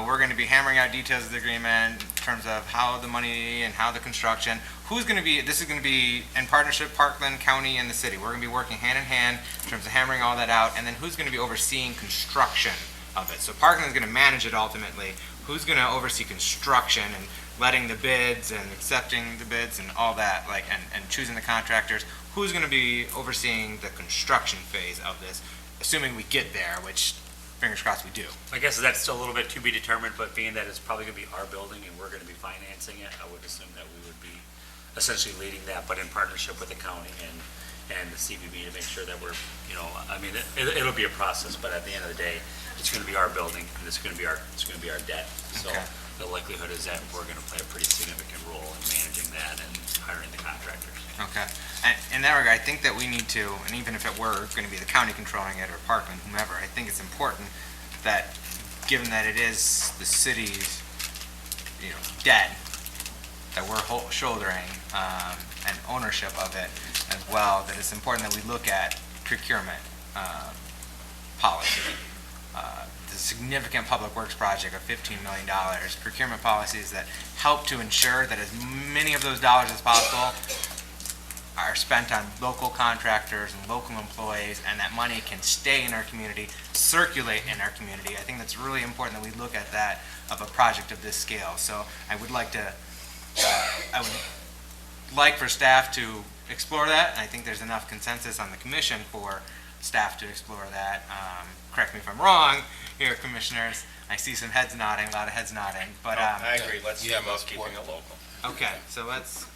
We're going to be hammering out details of the agreement in terms of how the money and how the construction. Who's going to be, this is going to be in partnership, Parkland County and the city. We're going to be working hand in hand in terms of hammering all that out. And then who's going to be overseeing construction of it? So Parkland is going to manage it ultimately. Who's going to oversee construction and letting the bids and accepting the bids and all that, and choosing the contractors? Who's going to be overseeing the construction phase of this, assuming we get there, which fingers crossed we do? I guess that's still a little bit to be determined, but being that it's probably going to be our building and we're going to be financing it, I would assume that we would be essentially leading that, but in partnership with the county and the CVB to make sure that we're, I mean, it'll be a process, but at the end of the day, it's going to be our building, and it's going to be our debt. So Okay. the likelihood is that we're going to play a pretty significant role in managing that and hiring the contractors. Okay. And in that regard, I think that we need to, and even if it were going to be the county controlling it or Parkland, whomever, I think it's important that, given that it is the city's, debt, that we're shouldering, and ownership of it as well, that it's important that we look at procurement policy. The significant public works project of $15 million, procurement policies that help to ensure that as many of those dollars as possible are spent on local contractors and local employees, and that money can stay in our community, circulate in our community. I think that's really important that we look at that of a project of this scale. So I would like for staff to explore that, and I think there's enough consensus on the commission for staff to explore that. Correct me if I'm wrong here, commissioners. I see some heads nodding, a lot of heads nodding, but. I agree, let's yeah, keeping it local. Okay, so let's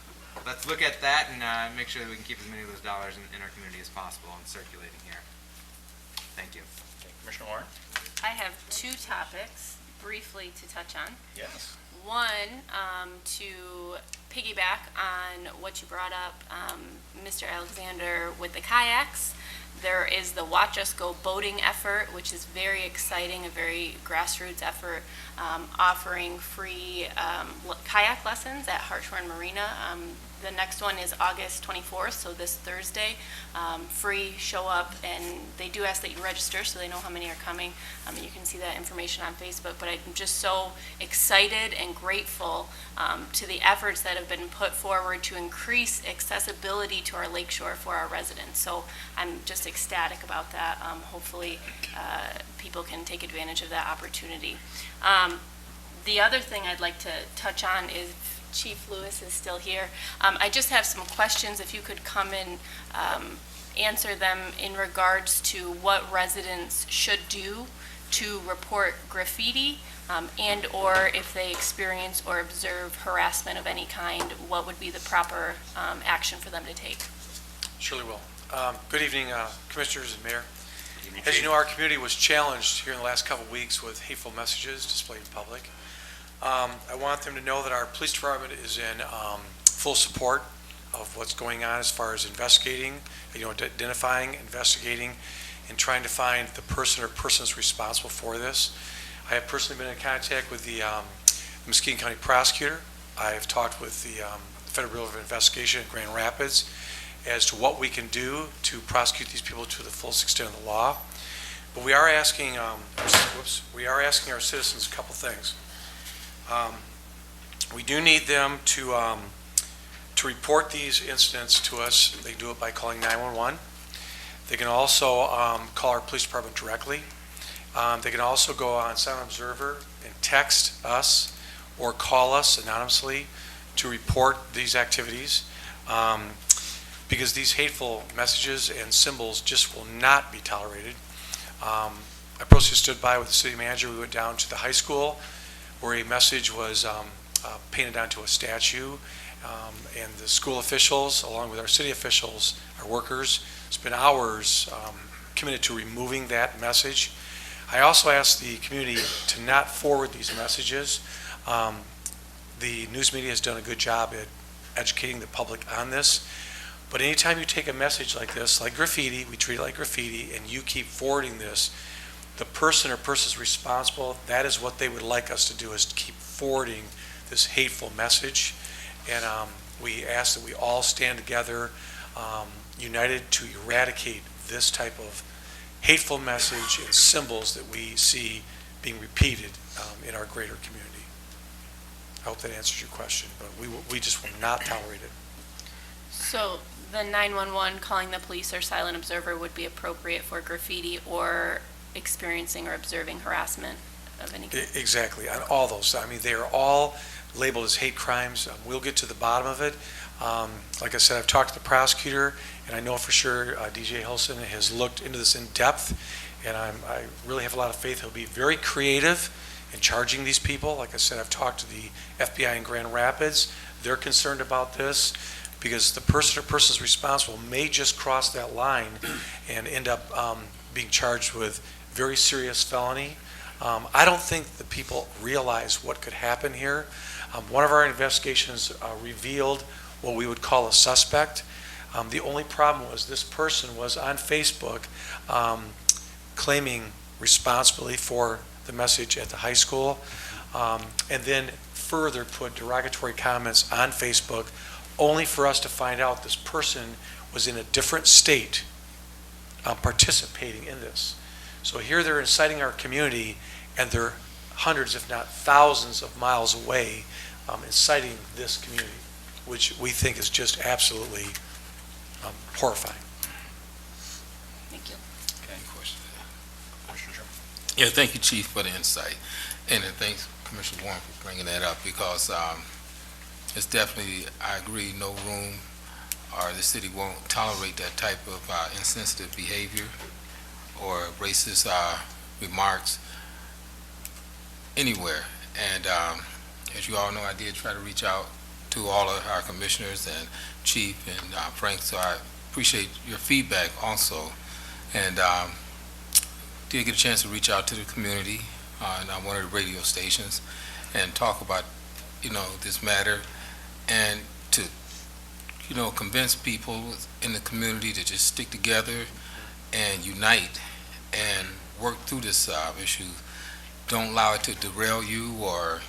look at that and make sure that we can keep as many of those dollars in our community as possible and circulating here. Thank you. Okay, Commissioner Warren? I have two topics briefly to touch on. Yes. One, to piggyback on what you brought up, Mr. Alexander, with the kayaks. There is the Watch Us Go boating effort, which is very exciting, a very grassroots effort, offering free kayak lessons at Hartshorn Marina. The next one is August 24th, so this Thursday. Free, show up, and they do ask that you register so they know how many are coming. You can see that information on Facebook, but I'm just so excited and grateful to the efforts that have been put forward to increase accessibility to our lakeshore for our residents. So I'm just ecstatic about that. Hopefully, people can take advantage of that opportunity. The other thing I'd like to touch on is Chief Lewis is still here. I just have some questions, if you could come and answer them in regards to what residents should do to report graffiti, and or if they experience or observe harassment of any kind, what would be the proper action for them to take? Surely will. Good evening, Commissioners and Mayor. As you know, our community was challenged here in the last couple of weeks with hateful messages displayed in public. I want them to know that our police department is in full support of what's going on as far as investigating, identifying, investigating, and trying to find the person or persons responsible for this. I have personally been in contact with the Muskegon County prosecutor. I have talked with the Federal Bureau of Investigation in Grand Rapids as to what we can do to prosecute these people to the fullest extent of the law. But we are asking, our citizens a couple things. We do need them to report these incidents to us. They do it by calling 911. They can also call our police department directly. They can also go on Silent Observer and text us or call us anonymously to report these activities, because these hateful messages and symbols just will not be tolerated. I personally stood by with the city manager. We went down to the high school where a message was painted onto a statue, and the school officials, along with our city officials, our workers, spent hours committed to removing that message. I also asked the community to not forward these messages. The news media has done a good job at educating the public on this, but anytime you take a message like this, like graffiti, we treat it like graffiti, and you keep forwarding this, the person or persons responsible, that is what they would like us to do, is to keep forwarding this hateful message. And we ask that we all stand together, united to eradicate this type of hateful message and symbols that we see being repeated in our greater community. I hope that answers your question, but we just will not tolerate it. So the 911 calling the police or Silent Observer would be appropriate for graffiti or experiencing or observing harassment of any kind? Exactly, on all those. I mean, they are all labeled as hate crimes. We'll get to the bottom of it. Like I said, I've talked to the prosecutor, and I know for sure DJ Hilson has looked into this in depth, and I really have a lot of faith he'll be very creative in charging these people. Like I said, I've talked to the FBI in Grand Rapids. They're concerned about this, because the person or persons responsible may just cross that line and end up being charged with very serious felony. I don't think the people realize what could happen here. One of our investigations revealed what we would call a suspect. The only problem was this person was on Facebook claiming responsibility for the message at the high school, and then further put derogatory comments on Facebook, only for us to find out this person was in a different state participating in this. So here they're inciting our community, and they're hundreds, if not thousands of miles away inciting this community, which we think is just absolutely horrifying. Thank you. Okay. Commissioner Sherman? Yeah, thank you, Chief, for the insight. And thanks, Commissioner Warren, for bringing that up, because it's definitely, I agree, no room, or the city won't tolerate that type of insensitive behavior or racist remarks anywhere. And as you all know, I did try to reach out to all of our commissioners and Chief and Frank, so I appreciate your feedback also. And did get a chance to reach out to the community on one of the radio stations and talk about, this matter, and to, convince people in the community to just stick together and unite and work through this issue. Don't allow it to derail you or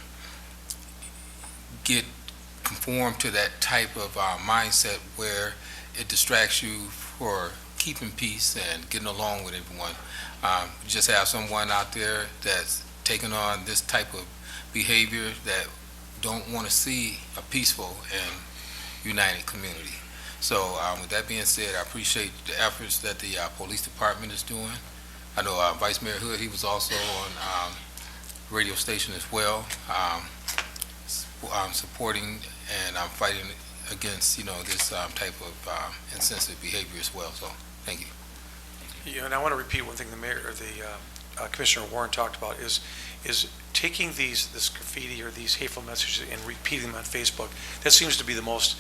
conform to that type of mindset where it distracts you for keeping peace and getting along with everyone. Just have someone out there that's taking on this type of behavior that don't want to see a peaceful and united community. So with that being said, I appreciate the efforts that the police department is doing. I know Vice Mayor Hood, he was also on radio station as well, supporting and fighting against, this type of insensitive behavior as well. So thank you. Yeah, and I want to repeat one thing the Commissioner Warren talked about is taking this graffiti or these hateful messages and repeating them on Facebook. That seems to be the most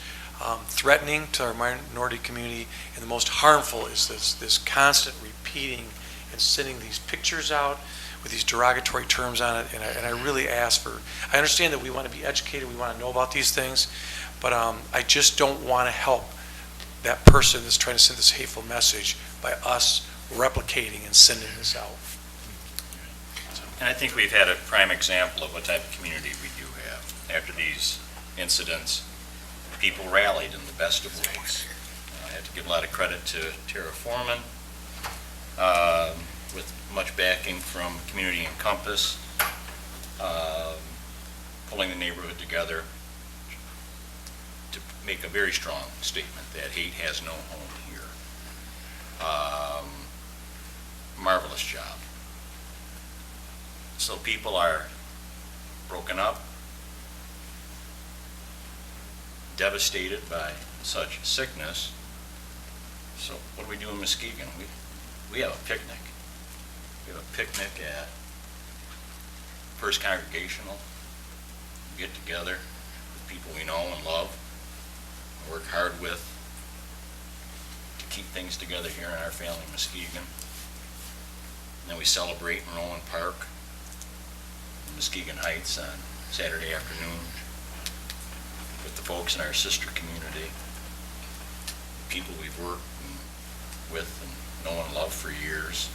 threatening to our minority community, and the most harmful is this constant repeating and sending these pictures out with these derogatory terms on it. And I really ask for, I understand that we want to be educated, we want to know about these things, but I just don't want to help that person that's trying to send this hateful message by us replicating and sending this out. And I think we've had a prime example of what type of community we do have. After these incidents, people rallied in the best of ways. I have to give a lot of credit to Tara Foreman, with much backing from Community Encompass, pulling the neighborhood together to make a very strong statement that hate has no home here. Marvelous job. So people are broken up, devastated by such sickness. So what do we do in Muskegon? We have a picnic. We have a picnic at First Congregational. We get together with people we know and love, and work hard with to keep things together here in our family in Muskegon. And then we celebrate in Rowan Park, in Muskegon Heights on Saturday afternoon with the folks in our sister community, people we've worked with and known and loved for years.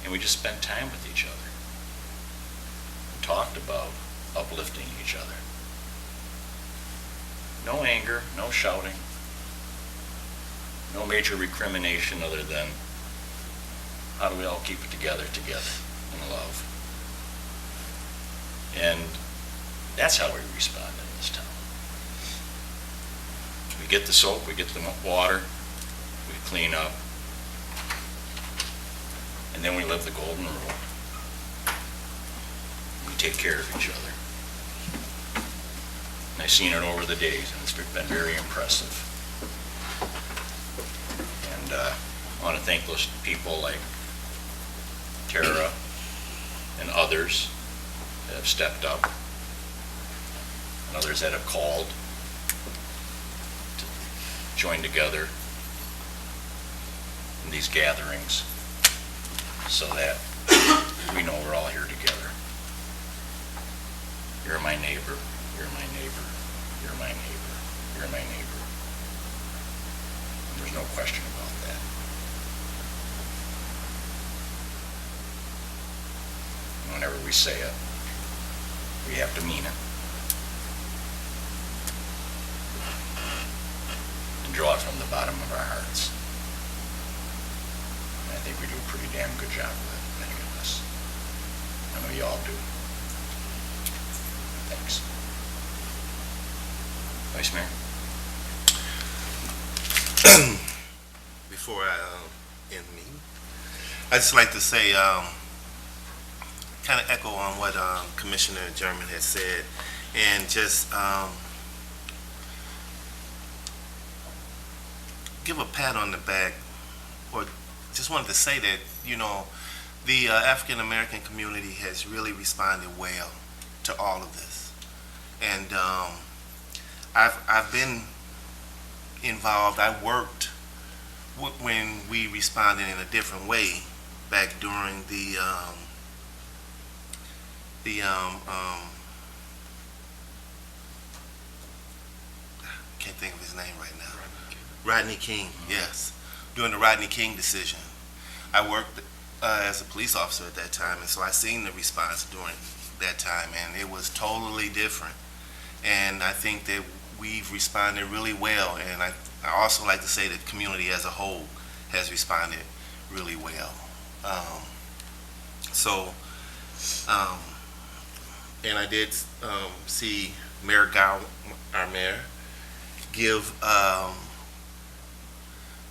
And we just spent time with each other. We talked about uplifting each other. No anger, no shouting, no major recrimination other than how do we all keep it together in love. And that's how we respond in this town. We get the soap, we get the water, we clean up, and then we live the golden rule. We take care of each other. And I've seen it over the days, and it's been very impressive. And I want to thank those people like Tara and others that have stepped up, and others that have called join together in these gatherings so that we know we're all here together. You're my neighbor, you're my neighbor, you're my neighbor, you're my neighbor. There's no question about that. Whenever we say it, we have to mean it. And draw it from the bottom of our hearts. And I think we do a pretty damn good job of it, many of us. I know you all do. Thanks. Vice Mayor? Before I end the meeting, I'd just like to say, kind of echo on what Commissioner German has said, and just give a pat on the back, or just wanted to say that, you know, the African American community has really responded well to all of this. And I've been involved. I worked when we responded in a different way back during the can't think of his name right now. Rodney King, yes. During the Rodney King decision. I worked as a police officer at that time, and so I seen the response during that time, and it was totally different. And I think that we've responded really well, and I also like to say that the community as a whole has responded really well. And I did see Mayor Gow, our mayor, give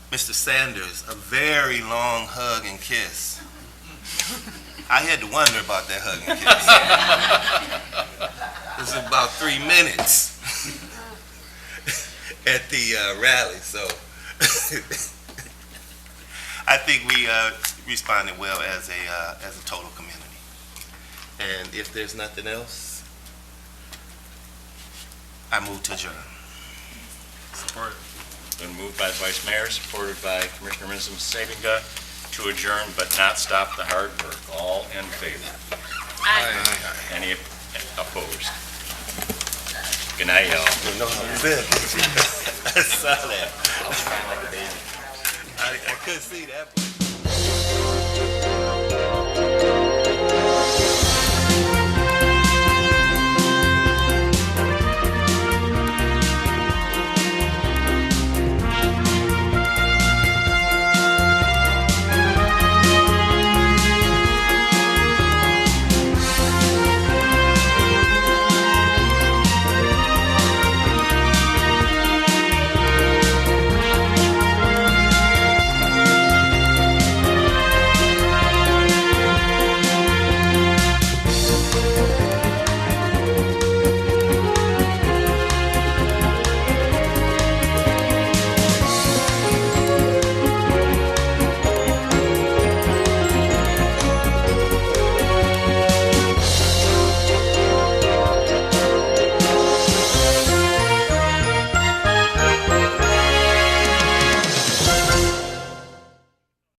Mr. Sanders a very long hug and kiss. I had to wonder about that hug and kiss. It was about 3 minutes at the rally, so I think we responded well as a total community. And if there's nothing else, I move to adjourn. Support. Been moved by the Vice Mayor, supported by Commissioner Muskegon, to adjourn but not stop the hard work. All in favor? Aye. Any opposed? Good night, y'all. No, I saw that. I couldn't see that.